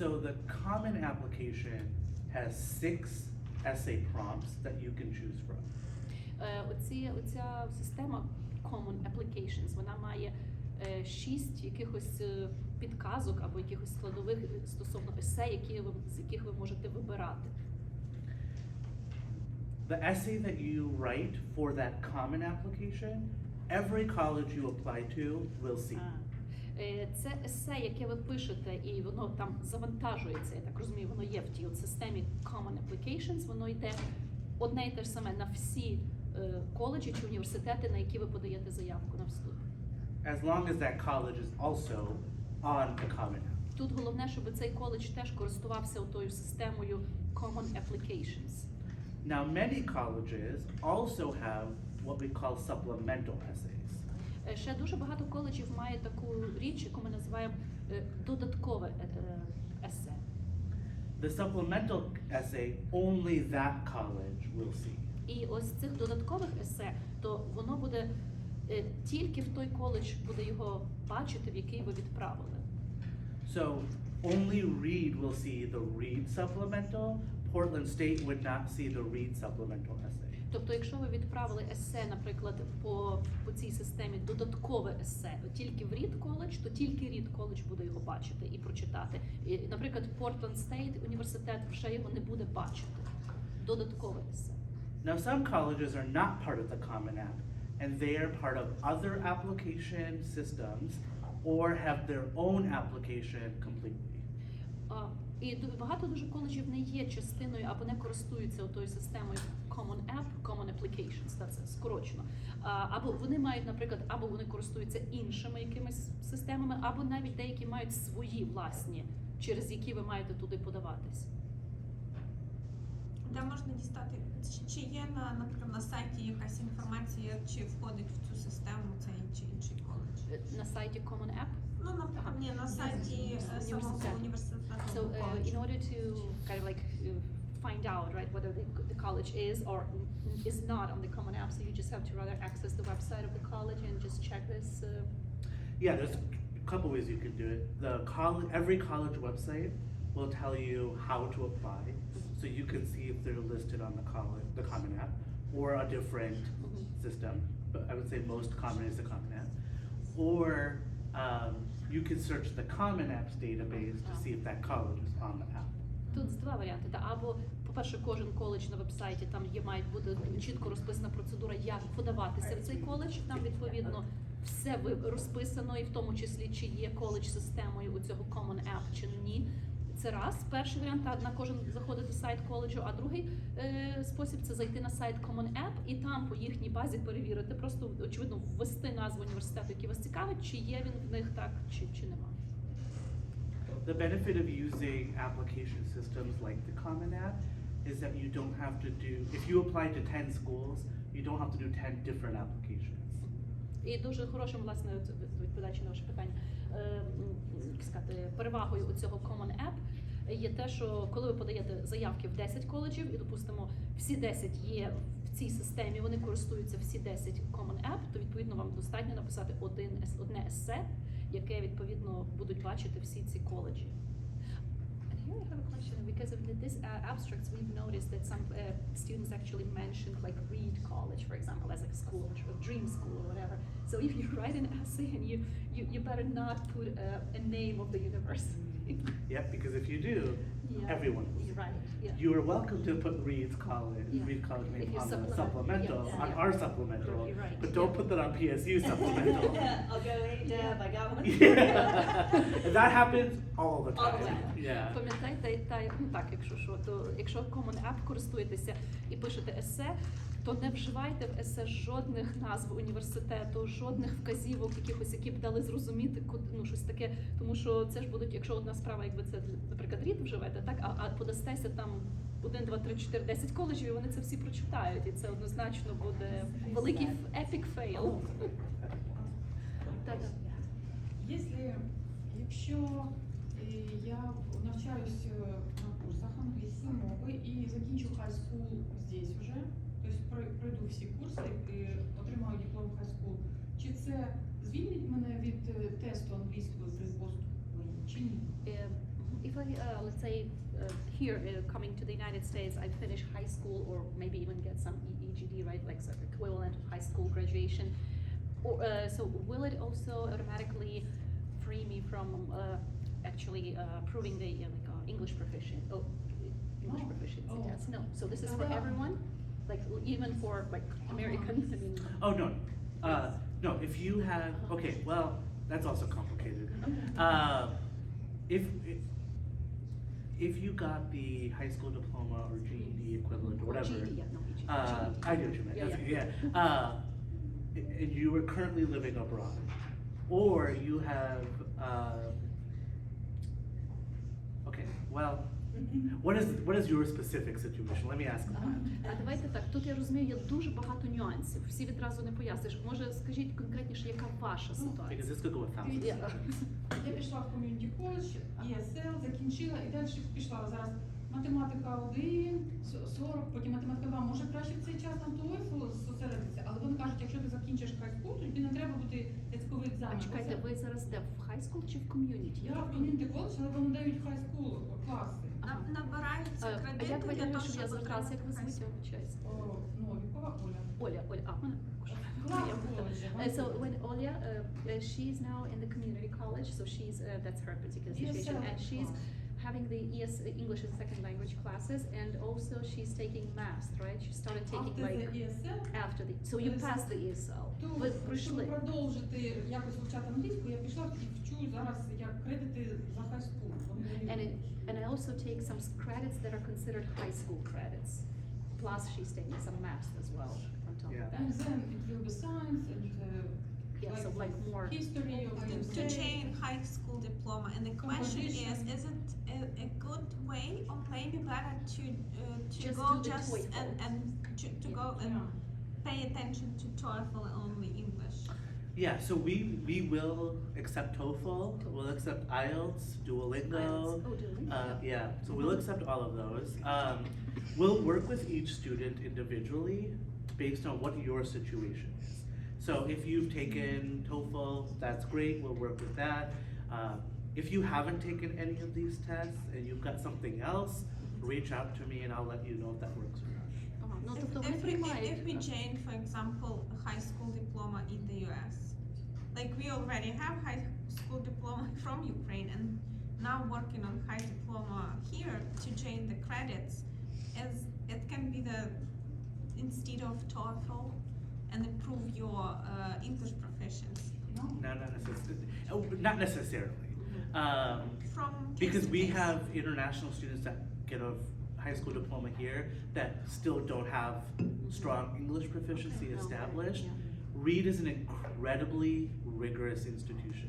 So the common application has 6 essay prompts that you can choose from. Оця система Common Applications, вона має 6 якихось підказок або якихось складових стосовно есе, з яких ви можете вибирати. The essay that you write for that common application, every college you apply to will see. Це есе, яке ви пишете, і воно там завантажується, я так розумію, воно є в тій системі Common Applications, воно йде одне і те ж саме на всі коледжі чи університети, на які ви подаєте заявку на вступ. As long as that college is also on the common app. Тут головне, щоб цей коледж теж користувався тою системою Common Applications. Now many colleges also have what we call supplemental essays. Ще дуже багато коледжів має таку річ, яку ми називаємо додаткове есе. The supplemental essay only that college will see. І ось цих додаткових есе, то воно буде тільки в той коледж буде його бачити, в який ви відправили. So only Reed will see the Reed supplemental. Portland State would not see the Reed supplemental essay. Тобто, якщо ви відправили есе, наприклад, по цій системі додаткове есе тільки в Reed коледж, то тільки Reed коледж буде його бачити і прочитати. І, наприклад, Portland State університет вже його не буде бачити. Додаткове есе. Now some colleges are not part of the Common App, and they are part of other application systems or have their own application completely. І багато дуже коледжів не є частиною або не користуються тою системою Common App, Common Applications, це скорочено. Або вони мають, наприклад, або вони користуються іншими якимись системами, або навіть деякі мають свої власні, через які ви маєте туди подаватись. Де можна дістати, чи є наприклад, на сайті якась інформація, чи входить в цю систему цей чи інший коледж? На сайті Common App? Ну, наприклад, ні, на сайті самого університету. So in order to kind of like find out, right, whether the college is or is not on the Common App, so you just have to rather access the website of the college and just check this. Yeah, there's a couple ways you can do it. Every college website will tell you how to apply, so you can see if they're listed on the Common App or a different system. But I would say most common is the Common App. Or you can search the Common Apps database to see if that college is on the app. Тут два варіанти. Або, по-перше, кожен коледж на вебсайті, там має бути чітко розписана процедура, як подаватися в цей коледж. Там, відповідно, все розписано, і в тому числі, чи є коледж системою у цього Common App, чи ні. Це раз, перший варіант, на кожен заходити сайт коледжу, а другий спосіб – це зайти на сайт Common App і там по їхній базі перевірити, просто, очевидно, ввести назву університету, який вас цікавить, чи є він в них так, чи нема. The benefit of using application systems like the Common App is that you don't have to do, if you apply to 10 schools, you don't have to do 10 different applications. І дуже хорошим, власне, відповідаючи на ваше питання, як сказати, перевагою у цього Common App є те, що коли ви подаєте заявки в 10 коледжів, і, допустимо, всі 10 є в цій системі, вони користуються всі 10 Common App, то, відповідно, вам достатньо написати одне есе, яке відповідно будуть бачити всі ці коледжі. And here I have a question because of this abstracts we've noticed that some students actually mentioned like Reed College, for example, as like a school, a dream school or whatever. So if you write an essay and you better not put a name of the university. Yep, because if you do, Yeah. everyone will. You're right. Yeah. You are welcome to put Reed College, Yeah. Reed College If name you on the supplement- supplemental, yeah, on yeah. our supplemental, You're right, but don't yeah. put that on PSU supplemental. I'll go, hey Deb, I got one. Yeah. And that happens all the All the time. time. Yeah. Пам'ятайте, ну так, якщо що, то якщо Common App користуєтеся і пишете есе, то не вживайте в есе жодних назв університету, жодних вказівок, якихось, які б дали зрозуміти, ну щось таке, тому що це ж будуть, якщо одна справа, якби це, наприклад, рід вживете, так, а подастеся там 1, 2, 3, 4, 10 коледжів, і вони це всі прочитають, і це однозначно буде великий epic fail. Та-та. Якщо я навчаюсь на курсах англійської мови і закінчу high school здесь уже, тобто пройду всі курси і отримаю диплом high school, чи це звільнить мене від тесту англійської при поступу чи ні? If I, let's say, here, coming to the United States, I finish high school or maybe even get some EGD, right, like sort of equivalent of high school graduation. Or, so will it also automatically free me from actually proving the English proficiency test? No, so this is for everyone, like even for like American. I mean, Oh, no. No, if you have, okay, well, that's also complicated. If you got the high school diploma or GED equivalent or whatever, GED, yeah, no, GED. I know what you meant. Yeah, That's- yeah. And you are currently living abroad, or you have, okay, well, what is your specific situation? Let me ask that. А давайте так, тут я розумію, є дуже багато нюансів, всі відразу не поясниш. Може, скажіть конкретніше, яка ваша Because ситуація? this could go 1,000. Я пішла в ком'юніті коледж, ESL, закінчила і далі пішла зараз математика 1, 40, потім математика 2. Може краще в цей час на TOEFL зосередитися, але вони кажуть, якщо ти закінчиш high school, то тобі не треба бути язиковий екзамен. А чекайте, ви зараз де, в хай скул чи в ком'юніті? Я в ком'юніті коледж, але вони дають high school класи. Набираються А кредити як ви для того, далі, щоб я щоб закрас, як ви отримати звуть, я вибачаюсь? Новікова Оля. Оля, а в мене також. So when Olya, she's now in the community college, so she's that's her particular situation, ESL and she's class. having the English as a second language classes, and also she's taking math, right? She started taking After like the ESL, after the. So you passed the ESL. Ви щоб пройшли. продовжити якось вивчати англійську, я пішла і вчу зараз як кредити за high school. Вони дають. And I also take some credits that are considered high school credits. Plus, she's taking some math as well on top Yeah. of And that. then it will be science and Yeah, so like more. history of to USA. change high school diploma. And the question Composition. is it a good way or maybe better to Just go do the just TOEFL. and to go and Yeah. pay attention to TOEFL and only English? Yeah, so we will accept TOEFL, we'll accept IELTS, Duolingo. IELTS. Oh, Duolingo. Yeah, so we'll accept all of those. We'll work with each student individually based on what your situation is. So if you've taken TOEFL, that's great, we'll work with that. If you haven't taken any of these tests and you've got something else, reach out to me and I'll let you know if that works or not. Ага, ну тобто вони приймають. If we change, for example, a high school diploma in the US, like we already have high school diploma from Ukraine and now working on high diploma here to change the credits, as it can be the instead of TOEFL and improve your English proficiency. No? No, not necessarily. From Because case we to case. have international students that get a high school diploma here that still don't have strong English proficiency Okay, no, established. yeah. Reed is an incredibly rigorous institution.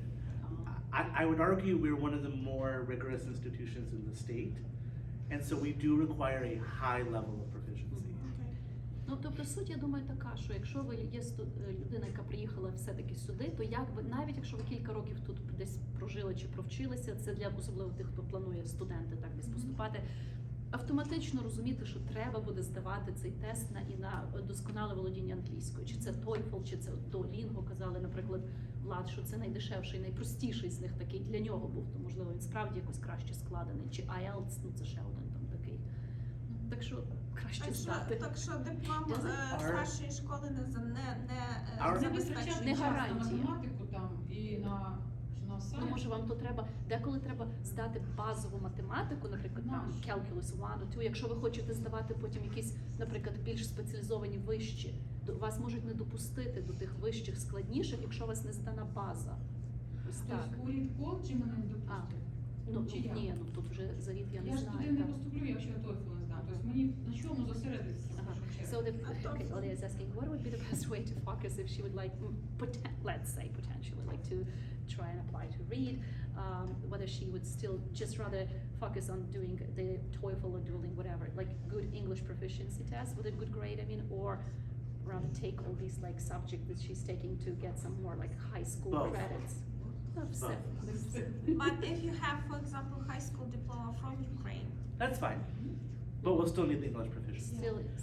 I would argue we're one of the more rigorous institutions in the state, and so we do require a high level of proficiency. Ну, тобто суть, я думаю, така, що якщо ви є людина, яка приїхала все-таки сюди, то як ви, навіть якщо ви кілька років тут десь прожили чи провчилися, це для особливо тих, хто планує студенти так десь поступати, автоматично розуміти, що треба буде здавати цей тест на досконале володіння англійською. Чи це TOEFL, чи це Duolingo, казали, наприклад, Влад, що це найдешевший, найпростіший з них такий для нього був, то можливо він справді якось краще складений. Чи IELTS, ну це ще один там такий. Так що краще знати. Так що диплом Does старшої школи Our- не Не забезпечує. витрачати Не час на гарантія. математику там і на сайт. Ну, може, вам то треба, деколи треба здати базову математику, наприклад, там Calculus 1, 2, якщо ви хочете здавати потім якісь, наприклад, більш спеціалізовані вищі, то вас можуть не допустити до тих вищих складніших, якщо у вас не здана база. Ось так. Тобто у Рідкол чи мене не допустять? Ну, Чи як? ні, ну тут вже завіт я Я не ж туди знаю. не так. поступлю, якщо я TOEFL не здам. Тобто мені на чому зосередитися? в Uh-huh. першу So чергу? the, okay, Olia is asking, what would be the best way to focus if she would like, let's say potentially, like to try and apply to read, whether she would still just rather focus on doing the TOEFL or Duolingo, whatever, like good English proficiency test with a good grade, I mean, or rather take all these like subjects that she's taking to get some more like high school Both. credits. But if you have, for example, high school diploma from Ukraine, That's fine. But we'll still need the English proficiency.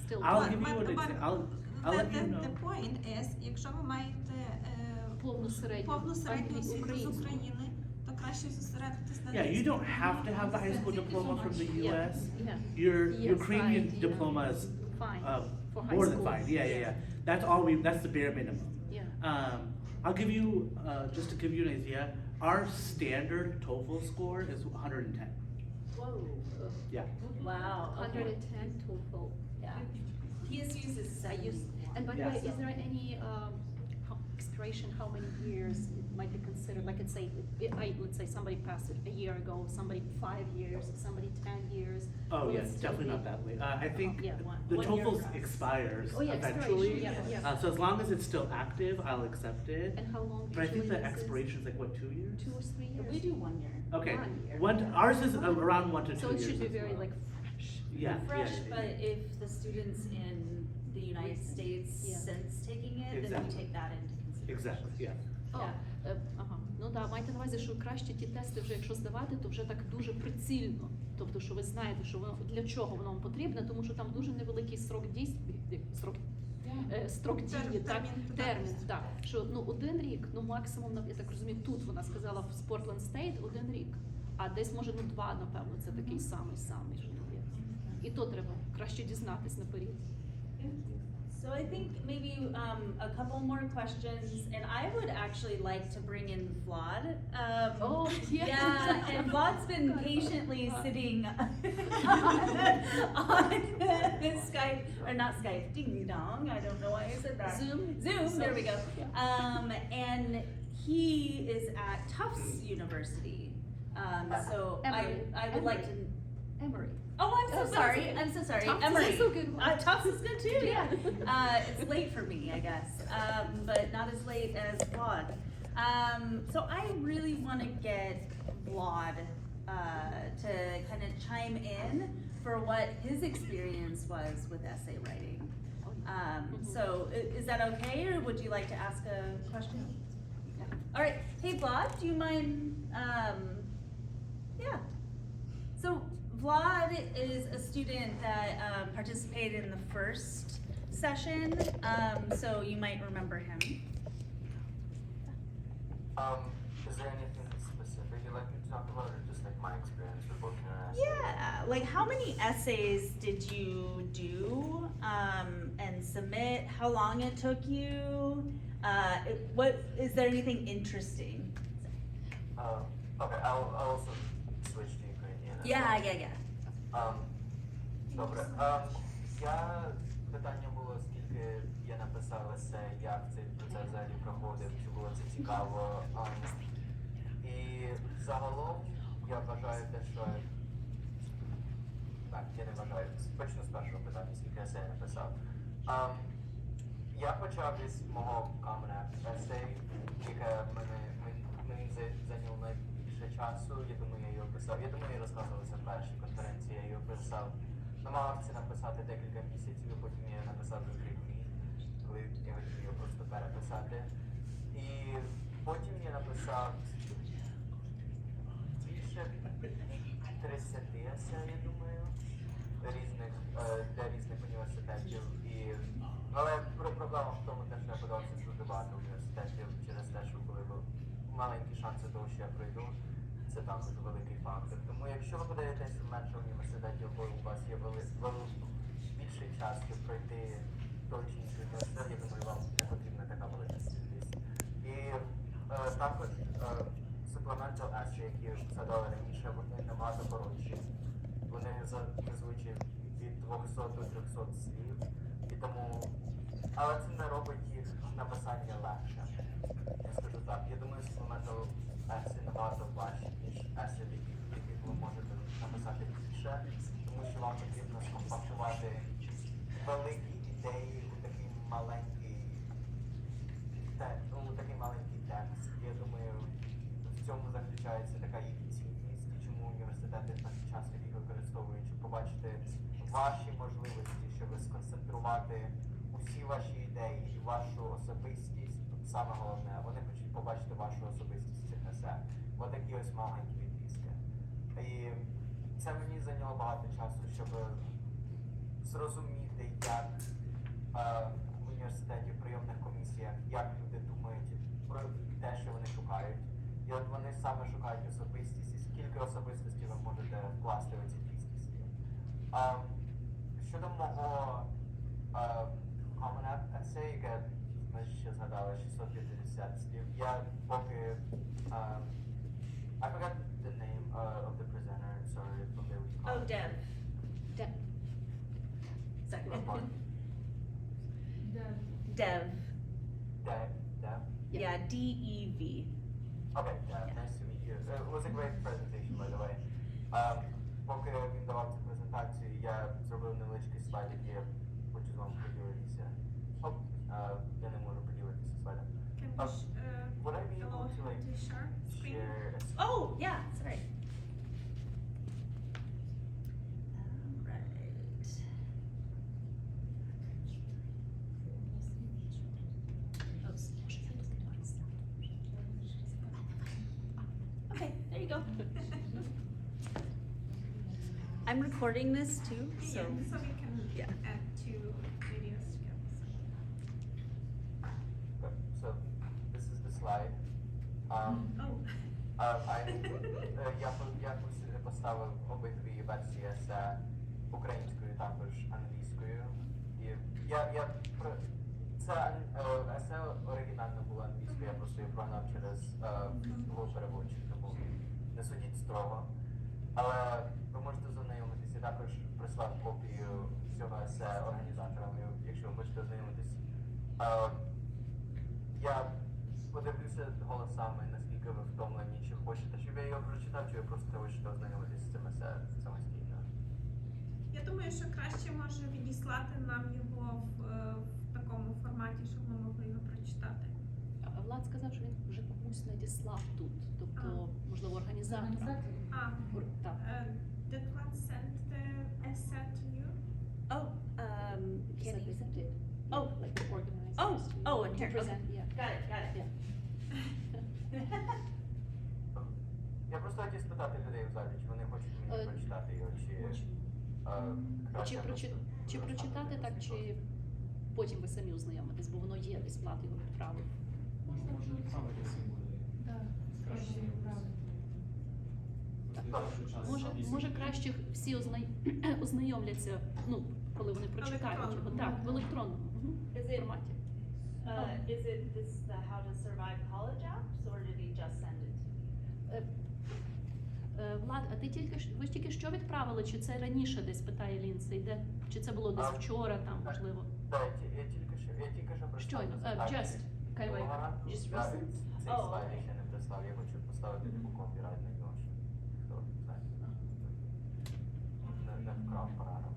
Still. I'll But- give you but- an but example. I'll let you know. the point is, якщо ви маєте Повну середню повну середню освіту з українську. України, то краще зосередитись на Yeah, you don't have to have the high school diploma from the Yeah, US. yeah. Your Yes, Ukrainian right, yeah. diploma is Fine. For high more than school. fine. Yeah. That's the bare minimum. Yeah. I'll give you, just to give you an idea, our standard TOEFL score is 110. Whoa. Yeah. Wow. 110 TOEFL. Yeah. He uses I use, and by the Yeah. way, is there any expiration, how many years it might be considered? Like let's say somebody passed it a year ago, somebody 5 years, somebody 10 years. Oh Will yeah, it it's still definitely be- not that late. I think Yeah, the one year TOEFL for us. expires Oh, yeah, eventually. expiration, yeah. So as long as it's still active, I'll accept it. And how long But I think usually the this is? expiration is like what, 2 years? 2 or 3 years? We do 1 year. Okay. 1 year. Ours is around 1 to 2 So years. it should be as very well. like fresh. Yeah. Fresh, yeah. but if the students in the United States Yeah. since taking it, then we Exactly. take that into consideration. Exactly. Yeah. О, ага. Ну да, майте на увазі, що краще ті тести вже, якщо здавати, то вже так дуже прицільно. Тобто, що ви знаєте, що воно для чого воно вам потрібне, тому що там дуже невеликий строк дій, строк дії, так, термін, так. Що ну 1 рік, ну максимум, я так розумію, тут вона сказала в Portland State 1 рік, а десь може ну 2, напевно, це такий самий, що є. І то треба краще дізнатись наперед. So I think maybe a couple more questions, and I would actually like to bring in Vlad. Oh, yeah. Yeah, and Vlad's been patiently sitting on Skype, or not Skype, ding dong, I don't know why I said that. Zoom. Zoom, there we go. Yeah. And he is at Tufts University. So Emory. I would like to. Emory. Oh, I'm so sorry. I'm so sorry. Tufts is Emory. also a good one. Tufts is good too. Yeah. It's late for me, I guess, but not as late as Vlad. So I really want to get Vlad to kind of chime in for what his experience was with essay writing. So is that okay, or would you like to ask a question? All right. Hey, Vlad, do you mind? Yeah. So Vlad is a student that participated in the first session, so you might remember him. Is there anything specific you'd like me to talk about, or just like my experience with working on essays? Yeah, like how many essays did you do and submit? How long it took you? What is there anything interesting? Okay, I'll also switch to Ukrainian. as Yeah. well. Добре. Питання було, скільки я написав есей, як цей процес взагалі проходив, чи було це цікаво. І загалом я вважаю те, що... Так, я не вважаю. Почну з першого питання, скільки есей я написав. Я почав із мого каменя есей, яке мені зайняло найбільше часу. Я думаю, я його писав. Я думаю, я розказував це в першій конференції, я його писав. Намагався написати декілька місяців, і потім я написав за 3 дні, коли я хотів його просто переписати. І потім я написав більше 30 есей, я думаю. для різних університетів. Але проблема в тому, що я подавався дуже багато університетів через те, що коли маленькі шанси того, що я пройду, це також великий фактор. Тому якщо ви подаєтесь в менше університетів, бо у вас є більший час, щоб пройти той чи інший університет, я думаю, вам не потрібна така велика кількість. І також supplemental essay, які згадали раніше, вони набагато коротші. Вони зазвичай від 200 до 300 слів. І тому, але це не робить їх написання легше. Я скажу так, я думаю, supplemental essay набагато важче, ніж essay, яких ви можете написати більше, тому що вам потрібно скомпактувати великі ідеї у такий маленький текст. Я думаю, в цьому заключається така їх цінність, і чому університети так часто їх використовують, щоб побачити ваші можливості, щоб сконцентрувати усі ваші ідеї і вашу особистість. Саме головне, вони хочуть побачити вашу особистість в цих есе. Ось такі ось маленькі відрізки. І це мені зайняло багато часу, щоб зрозуміти, як в університеті, в прийомних комісіях, як люди думають про те, що вони шукають. І от вони саме шукають особистість, і скільки особистості ви можете вкласти в ці дійсності. Щодо мого common essay, яке ми ще згадали, 650 слів, я поки I forgot the name of the presenter, sorry, from the Oh, Dev. Sorry. Dev. Dev? Yeah, D-E-V. Okay, nice to meet you. It was a great presentation, by the way. Поки він давав цю презентацію, я зробив невеличкий слайд, який я хочу з вами поділитися. Я не можу поділитися слайдом. Would I be able to like share screen? share a screen? Oh, yeah, sorry. Right. Okay, there you go. I'm recording this too, so. So we can Yeah. add two videos together. Okay, so this is the slide. Я поставив обидві версії есе українською, також англійською. І це есе оригінально було англійською, я просто її прогнав через Google переводчик, тому не судіть строго. Але ви можете ознайомитися, я також прислав копію цього есе організаторам, якщо ви хочете ознайомитись. Я подивлюся голосами, наскільки ви втомлені, чи хочете, щоб я його прочитав, чи ви просто хочете ознайомитися з цим есе самостійно. Я думаю, що краще може відіслати нам його в такому форматі, щоб ми могли його прочитати. Влад сказав, що він вже комусь надіслав тут, тобто, можливо, організаторам. Так. Did Vlad send the essay to you? Oh, He said they sent it. Oh. Like the organizers. Oh, to and here, present, yeah. got it. Yeah. Я просто хотів спитати людей в залі, чи вони хочуть мені прочитати його, Чи прочитати так, чи потім ви самі ознайомитесь, бо воно є, десь Влад його відправив. Може відправити буде краще. Може краще всі ознайомляться, ну, коли вони прочитають його. Так, в електронному форматі. Is it this the How to Survive College apps, or did he just send it? Влад, а ви тільки що відправили, чи це раніше десь, питає Лінсей, чи це було десь вчора, там, можливо? Так, я тільки що прислав. Щойно, just, kind of like, just recent. Цей слайд я ще не прислав, я хочу поставити таку копірайт на нього, щоб хто знає. Не вкрав параграф.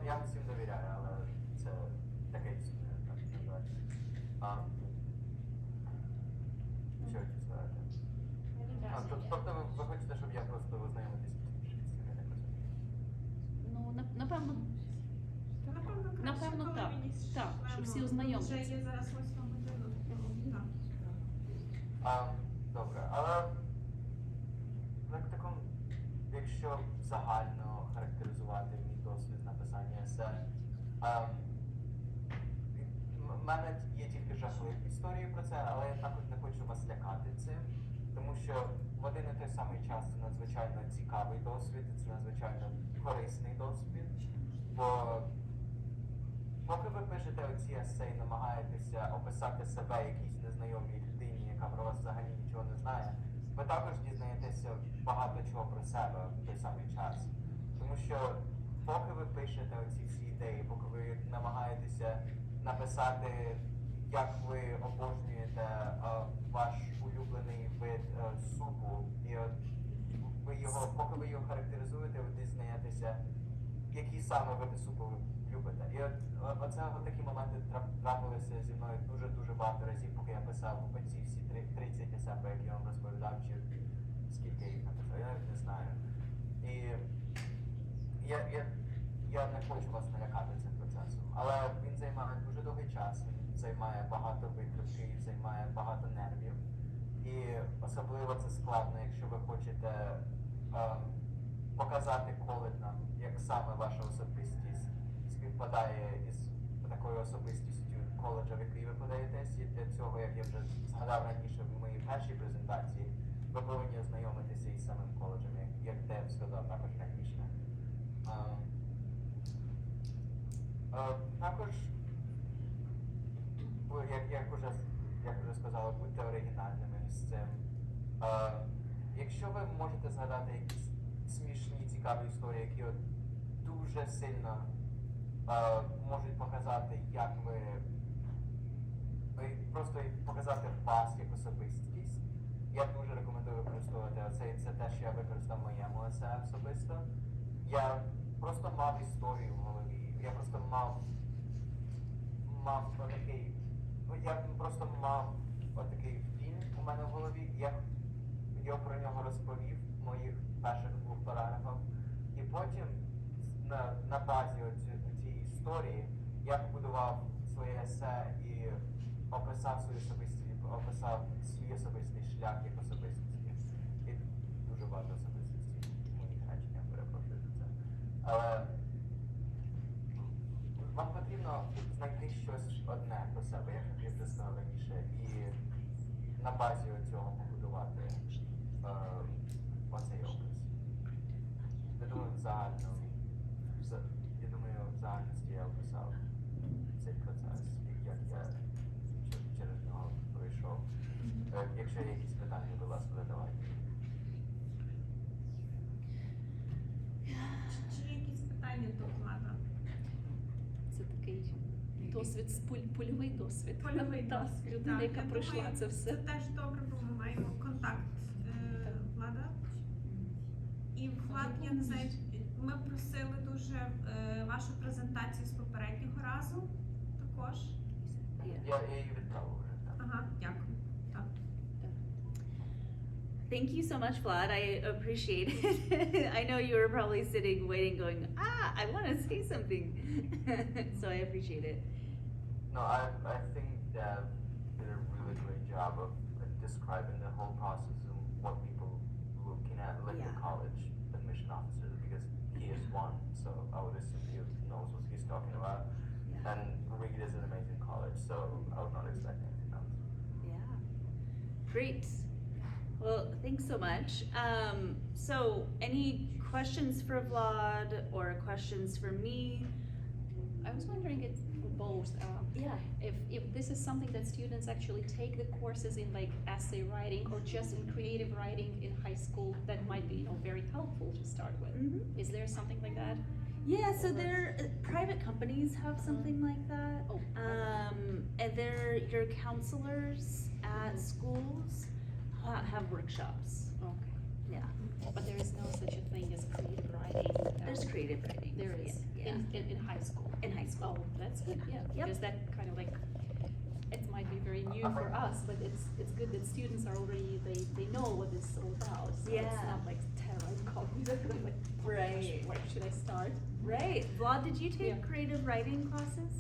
Я всім довіряю, але це таке існує, так називається. Що хотів сказати? Тобто ви хочете, щоб я просто ознайомитись пізніше з цим, я так розумію? Ну, напевно, так. Так, щоб всі ознайомилися. Вже є зараз 8 година. Добре, але в такому, якщо якщо загально характеризувати мій досвід написання есе, в мене є тільки жахливі історії про це, але я також не хочу вас лякати цим, тому що в один і той самий час це надзвичайно цікавий досвід, це надзвичайно корисний досвід, бо поки ви пишете оці есе і намагаєтеся описати себе якійсь незнайомій людині, яка про вас взагалі нічого не знає, ви також дізнаєтеся багато чого про себе в той самий час. Тому що поки ви пишете оці всі ідеї, поки ви намагаєтеся написати, як ви обожнюєте ваш улюблений вид супу, і поки ви його характеризуєте, ви дізнаєтеся, які саме види супу ви любите. І такі моменти трапилися зі мною дуже багато разів, поки я писав оці всі 30 есе, про які я вам розповідав, чи скільки їх написав, я навіть не знаю. І я не хочу вас налякати цим процесом, але він займає дуже довгий час, він займає багато витримки, займає багато нервів. І особливо це складно, якщо ви хочете показати коледжам, як саме ваша особистість співпадає із такою особистістю коледжа, в який ви подаєтесь. І для цього, як я вже згадав раніше в моїй першій презентації, ви повинні ознайомитися із самим коледжем, як Дев сказав також раніше. Також, як вже сказали, будьте оригінальними з цим. Якщо ви можете згадати якісь смішні, цікаві історії, які дуже сильно можуть показати, як ви просто показати вас як особистість, я дуже рекомендую використовувати це те, що я використав в моєму есе особисто. Я просто мав історію в голові, я просто мав отакий фільм у мене в голові, я про нього розповів в моїх перших 2 параграфах, і потім на базі цієї історії я побудував своє есе і описав свій особистий шлях як особистості. І дуже багато особистості в моїх реченнях, перепрошую за це. Але вам потрібно знайти щось одне про себе, як я вже сказав раніше, і на базі цього побудувати оцей опис. Я думаю, в загальності я описав цей процес, як я через нього пройшов. Якщо є якісь питання, будь ласка, задавайте. Чи є якісь питання до Влада? Це такий досвід, польовий досвід. Польовий Так, досвід. людина, так. яка Я пройшла думаю, це все. Це теж добре, бо ми маємо контакт Влада. І Влад, я не знаю, ми просили дуже вашу презентацію з попереднього разу також. Я її відправив вже, так. Ага, дякую. Так. Thank you so much, Vlad. I appreciate it. I know you were probably sitting waiting going, I want to say something. So I appreciate it. No, I think Dev did a really great job of describing the whole process and what people looking at Lakewood College admission officers, because he is one, so I would assume he knows what he's talking about. Yeah. And Reed is an amazing college, so I would not expect anything else. Yeah. Great. Well, thanks so much. So any questions for Vlad or questions for me? I was wondering if both. Yeah. If this is something that students actually take the courses in, like essay writing or just in creative writing in high school, that might be, very helpful to start with. Mhm. Is there something like that? Yeah, so there private companies have something like that. Oh. And they're your counselors at schools have workshops. Okay. Yeah. But there is no such a thing as creative writing. There's creative writing. There is. Yeah. In high school. In high school. Oh, that's good. Yeah. Yep. Because that kind of like, it might be very new for us, but it's good that students are already they know what this is all about. So it's Yeah. not like terrorized cognitive. Like, Right. Where should I start? Right. Vlad, did you take Yeah. creative writing classes?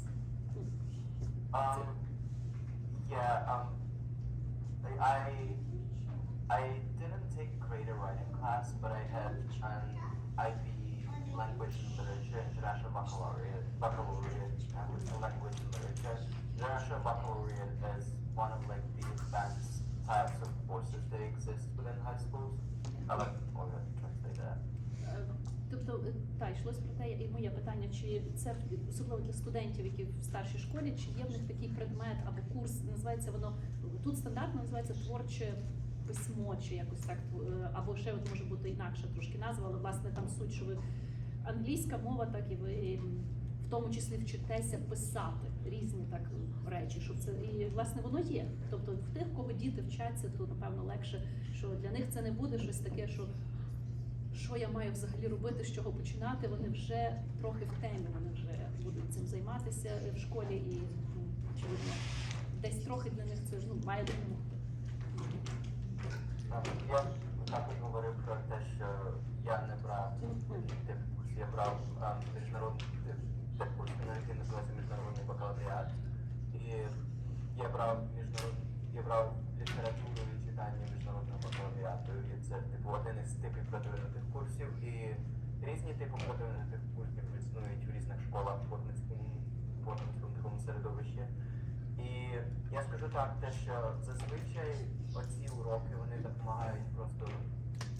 I didn't take a creative writing class, but I had an IB language and literature, international baccalaureate, language and literature. International baccalaureate is one of like the advanced types of courses that exist within high schools. I like to translate that. Тобто, йшлось про те, і моє питання, чи це особливо для студентів, які в старшій школі, чи є в них такий предмет або курс, називається воно, тут стандартно називається творче письмо, чи якось так, або ще може бути інакше трошки назва, але власне там суть, що ви англійська мова, так і ви в тому числі вчитеся писати різні так речі, щоб це, і власне воно є. Тобто в тих, кого діти вчаться, то напевно легше, що для них це не буде щось таке, що я маю взагалі робити, з чого починати, вони вже трохи в темі, вони вже будуть цим займатися в школі і, очевидно, десь трохи для них це має допомогти. Я також говорив про те, що я не брав тип курсів, я брав міжнародний тип курсів, який називається міжнародний бакалавріат. І я брав літературу і читання міжнародного бакалавріату. І це типу один із типів продвинутих курсів. І різні типи продвинутих курсів існують в різних школах в Портницькому середовищі. І я скажу так, те, що зазвичай оці уроки, вони допомагають просто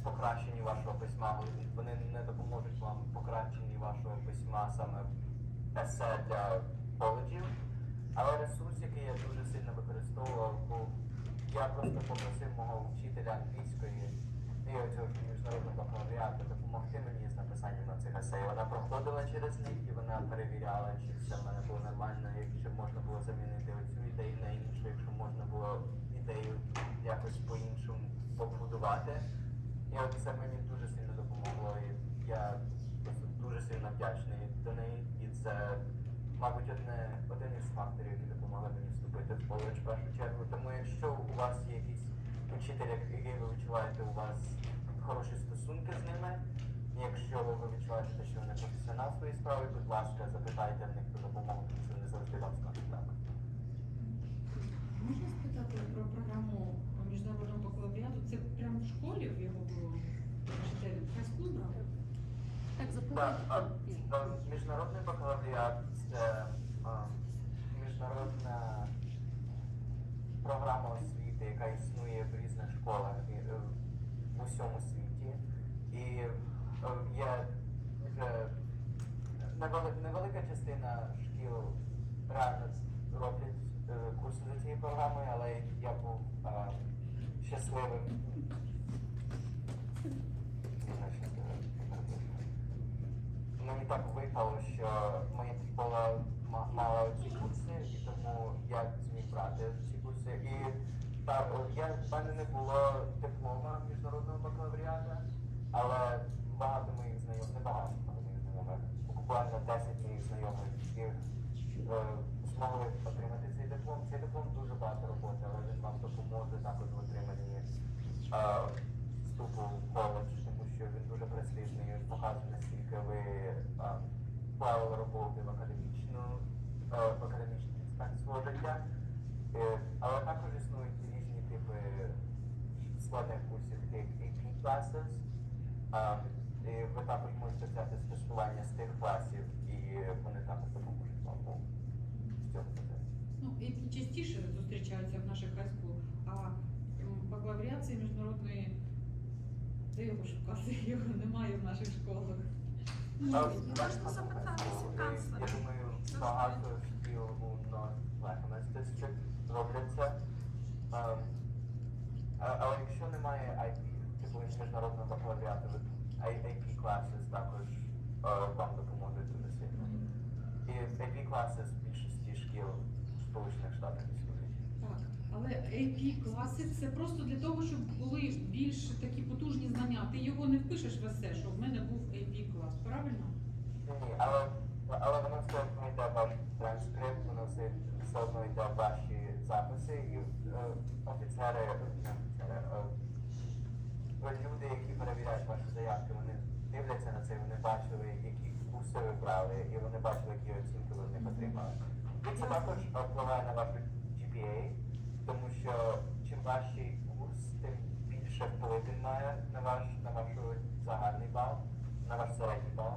покращенні вашого письма, вони не допоможуть вам в покращенні вашого письма саме есе для коледжів, але ресурс, який я дуже сильно використовував, був, я просто попросив мого вчителя англійської і оцього міжнародного бакалавріату допомогти мені з написанням на цих есеїв. Вона проходила через них і вона перевіряла, чи все в мене було нормально, якщо можна було замінити оцю ідею на іншу, якщо можна було ідею якось по-іншому побудувати. І от це мені дуже сильно допомогло, і я просто дуже сильно вдячний до неї. І це, мабуть, один із факторів, які допомогли мені вступити в коледж в першу чергу. Тому якщо у вас є якийсь учитель, який ви відчуваєте, у вас хороші стосунки з ними, і якщо ви відчуваєте, що вони професіонал в своїй справі, будь ласка, запитайте в них про допомогу, тому що вони завжди вам скажуть так. Можна спитати про програму міжнародного бакалавріату? Це прямо в школі в його було? Вчитель хай-скул брав? Так, Так, міжнародний бакалавріат – це міжнародна програма освіти, яка існує в різних школах в усьому світі. І є вже невелика частина шкіл реально роблять курси за цією програмою, але я був щасливим. Мені так випало, що моя школа мала ці курси, і тому я зміг брати ці курси. І в мене не було диплома міжнародного бакалавріата, але багато моїх знайомих, не багато моїх знайомих, буквально 10 моїх знайомих, змогли отримати цей диплом. Цей диплом дуже багато роботи, але він вам допоможе також в отриманні вступу в коледж, тому що він дуже престижний, він показує, наскільки ви вклали роботи в академічний аспект свого життя. Але також існують різні типи складних курсів, таких AP classes. І ви також можете взяти тестування з тих класів, і вони також допоможуть вам в цьому процесі. Ну, які частіше зустрічаються в наших хай-скул, а бакалавріат це міжнародний, де його шукати, його немає в наших школах. Можна запитатися канцлера. Я думаю, багато шкіл у North District роблять це. Але якщо немає IP, типу міжнародного бакалавріату, IP classes також вам допоможуть дуже сильно. І IP classes в більшості шкіл в Сполучених Штатах існують. Так, але AP-класи це просто для того, щоб були більш такі потужні знання. Ти його не впишеш в есе, що в мене був AP-клас, правильно? Ні, але воно все одно йде ваш транскрипт, воно все одно йде ваші записи, і люди, які перевіряють ваші заявки, вони дивляться на це, вони бачили, які курси ви брали, і вони бачили, які оцінки ви в них отримали. І це також впливає на вашу GPA, тому що чим важчий курс, тим більше більше вплив він має на ваш загальний бал, на ваш середній бал.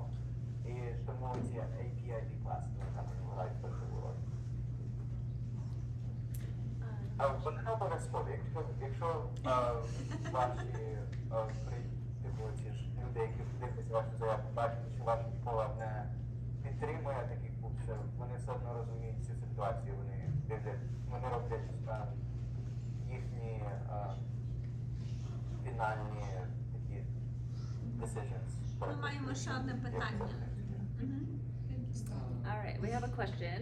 І тому ці AP класи, там грають важливу роль. А вони не обов'язкові, якщо ваші типу, ці ж люди, які дивляться вашу заявку, бачать, що ваша школа не підтримує таких курсів, вони все одно розуміють цю ситуацію, вони роблять їхні фінальні такі decisions. Ми маємо ще одне питання. All right, we have a question.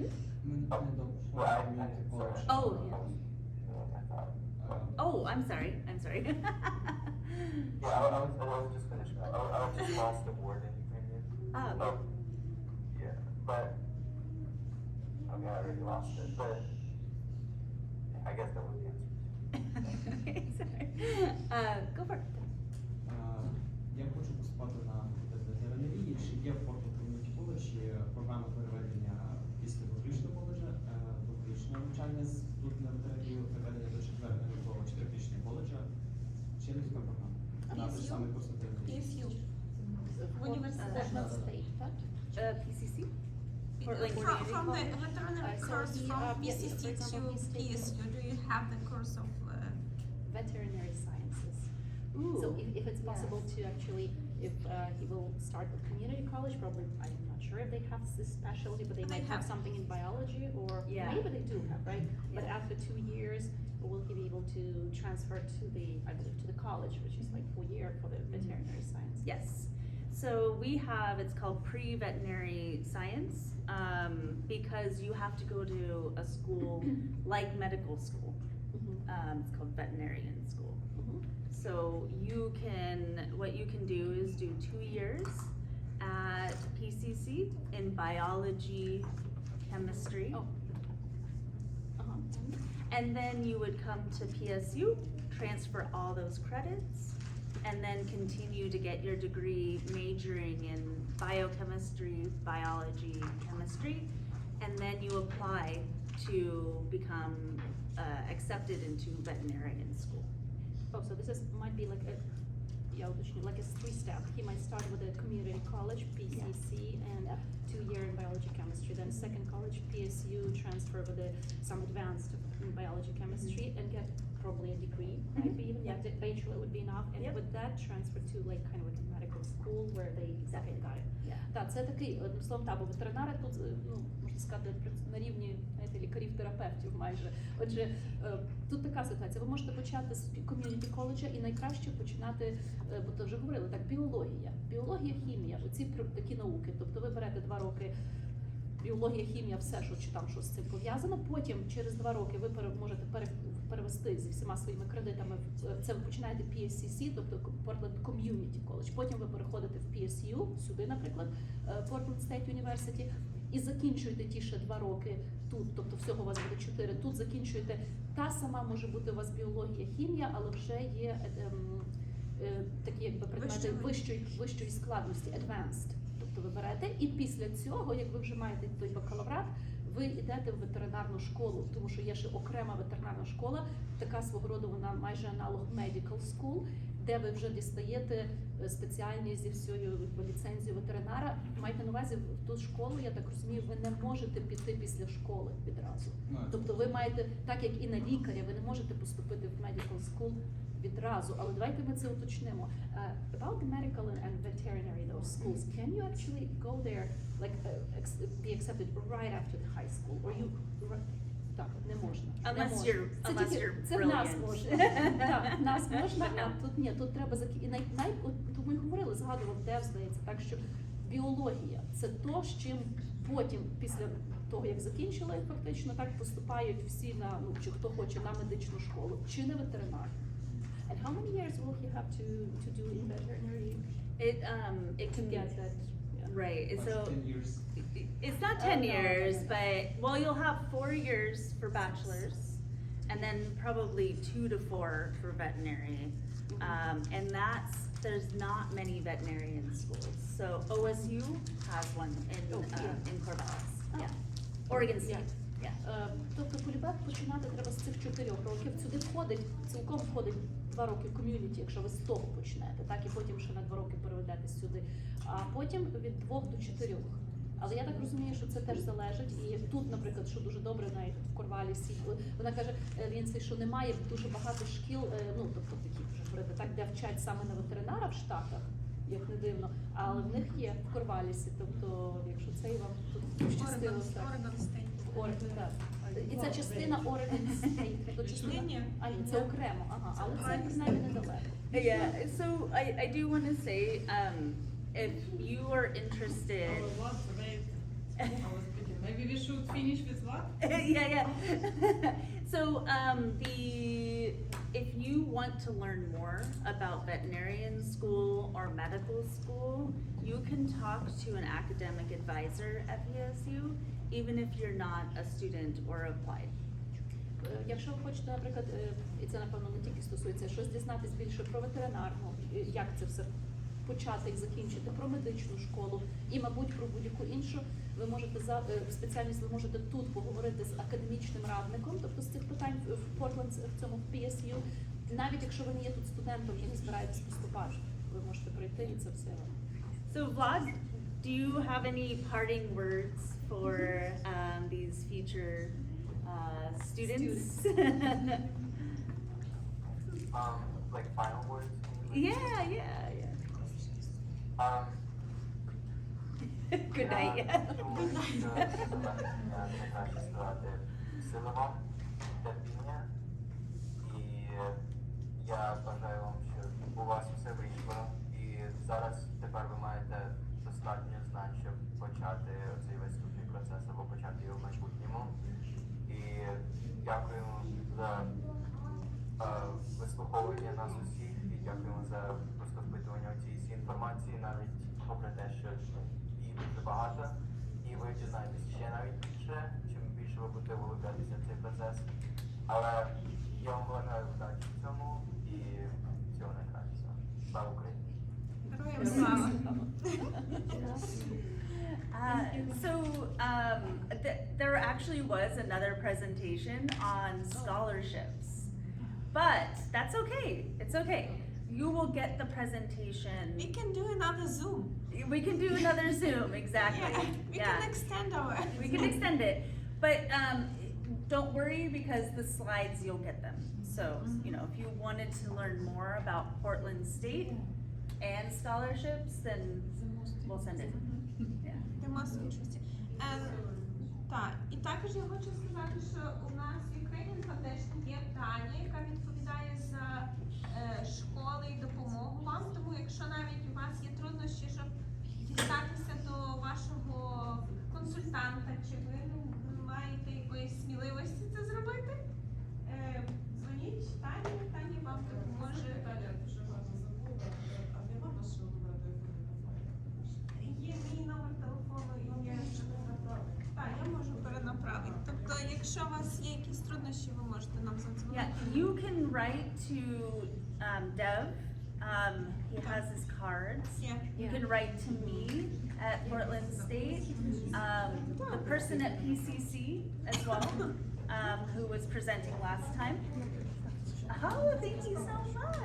Oh, Oh, I'm sorry. I'm sorry. Yeah, I was just finishing. I just lost the word in Ukrainian. Oh, So, yeah, but okay, I already lost it. But I guess that was the answer. okay, sorry. Go for it. Я хочу поступати на факультет ветеринарії. Чи є в Portland Community College програма переведення після двохрічного коледжа, двохрічного навчання з тут на ветеринарію, переведення до чотирирічного коледжа? Чи є така програма? На той самий курс ветеринарії. PSU. В Portland університеті. State, так? PCC? Portland Community From the College? veterinary So course he, from yeah, for PCC example, to he's taking- PSU, do you have the course of Veterinary sciences. Ooh, So if it's possible yes. to actually, if he will start with community college, probably, I'm not sure if they have this specialty, but they They might have have. something in biology, or Yeah. maybe they do have, right? But Yeah. after 2 years, will he be able to transfer to the, I believe, to the college, which is like 4 year for the veterinary science? Yes. So we have, it's called pre-veterinary science, because you have to go to a school like medical school. It's called veterinarian school. So what you can do is do 2 years at PCC in biology, chemistry. Oh. And then you would come to PSU, transfer all those credits, and then continue to get your degree majoring in biochemistry, biology, chemistry, and then you apply to become accepted into veterinarian school. Oh, so this might be like a, like a 3-step. He might start with a community college, PCC, and 2 year in biology chemistry, then second college, PSU, transfer with some advanced in biology chemistry, and get probably a degree, maybe even, Yeah. the bachelor would be enough, and Yep. with that transfer to like kind of like a medical school where they exactly got it. Yeah. Так, це такий, одним словом, бо ветеринари тут, ну, можна сказати, на рівні, знаєте, лікарів-терапевтів майже. Отже, тут така ситуація. Ви можете почати з ком'юніті коледжа і найкраще починати, бо то вже говорили, так, біологія. Біологія, хімія, оці такі науки. Тобто ви берете 2 роки біологія, хімія, все, що чи там щось з цим пов'язано. Потім через 2 роки ви можете перевести зі всіма своїми кредитами. Це ви починаєте PSCC, тобто Portland Community College. Потім ви переходите в PSU, сюди, наприклад, Portland State University, і закінчуєте ті ще 2 роки тут, тобто всього у вас буде 4. Тут закінчуєте, та сама може бути у вас біологія, хімія, але вже є такі якби предмети вищої складності, advanced. Тобто ви берете, і після цього, як ви вже маєте той бакалаврат, ви йдете в ветеринарну школу, тому що є ще окрема ветеринарна школа, така свого роду вона майже аналог medical school, де ви вже дістаєте спеціальність зі всією ліцензією ветеринара. Майте на увазі, в ту школу, я так розумію, ви не можете піти після школи відразу. Тобто ви маєте, так як і на лікаря, ви не можете поступити в medical school відразу, але давайте ми це уточнимо. About the medical and veterinary, those schools, can you actually go there, like be accepted right after the high school, or you... Так, не можна. Unless Не you're, можна. unless you're Це в нас brilliant. можна. Так, в нас можна, But no. а тут ні, тут треба тому і говорили, згадував Дев, здається, так що біологія – це то, з чим потім, після того, як закінчили, фактично, так поступають всі на, ну, чи хто хоче, на медичну школу, чи не ветеринар. And how many years will he have to do in veterinary It to can get that? Yeah. Right, Like so 10 years. it's not 10 no, years, no. but, well, you'll have 4 years for bachelor's, and then probably 2 to 4 for veterinary. And there's not many veterinarian schools. So OSU has one in Corvallis, Oh. yeah. Oregon State. Yeah. Тобто полібек починати треба з цих 4 років. Сюди цілком входить 2 роки ком'юніті, якщо ви з того почнете, так, і потім ще на 2 роки переведетесь сюди. А потім від 2 до 4. Але я так розумію, що це теж залежить. І тут, наприклад, що дуже добре, навіть в Корвалісі, вона каже, Лінсі, що немає дуже багато шкіл, ну, тобто такі вже говорити, так, де вчать саме на ветеринара в Штатах, як не дивно, але в них є в Корвалісі, тобто, якщо це і вам тут пощастило. Oregon State. Oregon, так. І це частина Oregon State, тобто частина, Ні. а ні, це окремо, ага, але це принаймні недалеко. Yeah, so I do want to say, if you are interested, What? Wait. I was thinking, maybe we should finish with what? yeah. So if you want to learn more about veterinarian school or medical school, you can talk to an academic advisor at PSU, even if you're not a student or applied. Якщо ви хочете, наприклад, і це, напевно, не тільки стосується, щось дізнатись більше про ветеринарну, як це все почати і закінчити, про медичну школу і, мабуть, про будь-яку іншу, ви можете спеціальність, ви можете тут поговорити з академічним радником, тобто з цих питань в Портленд, в цьому PSU, навіть якщо ви не є тут студентом і не збираєтесь поступати, ви можете прийти і це все. So Vlad, do you have any parting words for these future students? Like final words? Yeah. Good night. Я думаю, що завершення найкраще сказати сили вам, терпіння, і я бажаю вам, щоб у вас все вийшло, і зараз тепер ви маєте достатньо знань, щоб почати цей весь вступний процес або почати його в майбутньому. І дякуємо за вислуховування нас усіх, і дякуємо за просто впитування цієї всієї інформації, навіть попри те, що її дуже багато, і ви дізнаєтесь ще навіть більше, чим більше ви будете виглядатися в цей процес. Але я вам бажаю вдачі в цьому і всього найкращого. Слава Україні! Героям слава! There actually was another presentation on scholarships, but that's okay. It's okay. You will get the presentation. We can do another Zoom. We can do another Zoom, exactly. We can extend our We can extend it, but don't worry because the slides, you'll get them. So, you know, if you wanted to learn more about Portland State and scholarships, then we'll send it. Yeah. The most interesting. Так, і також я хочу сказати, що у нас в Ukrainian Foundation є Таня, яка відповідає за школи і допомогу вам. Тому якщо навіть у вас є труднощі, щоб дістатися до вашого консультанта, чи ви не маєте якоїсь сміливості це зробити, дзвоніть Тані, Таня вам допоможе. Таня дуже гарно забула, а нема нашого номера телефону? Є мій номер телефону і є. Так, я можу перенаправити. Тобто, якщо у вас є якісь труднощі, ви можете нам задзвонити. Yeah, you can write to Dev. He has his cards. Yeah. You can write to me at Portland State. The person at PCC as well, who was presenting last time. Oh, thank you so much.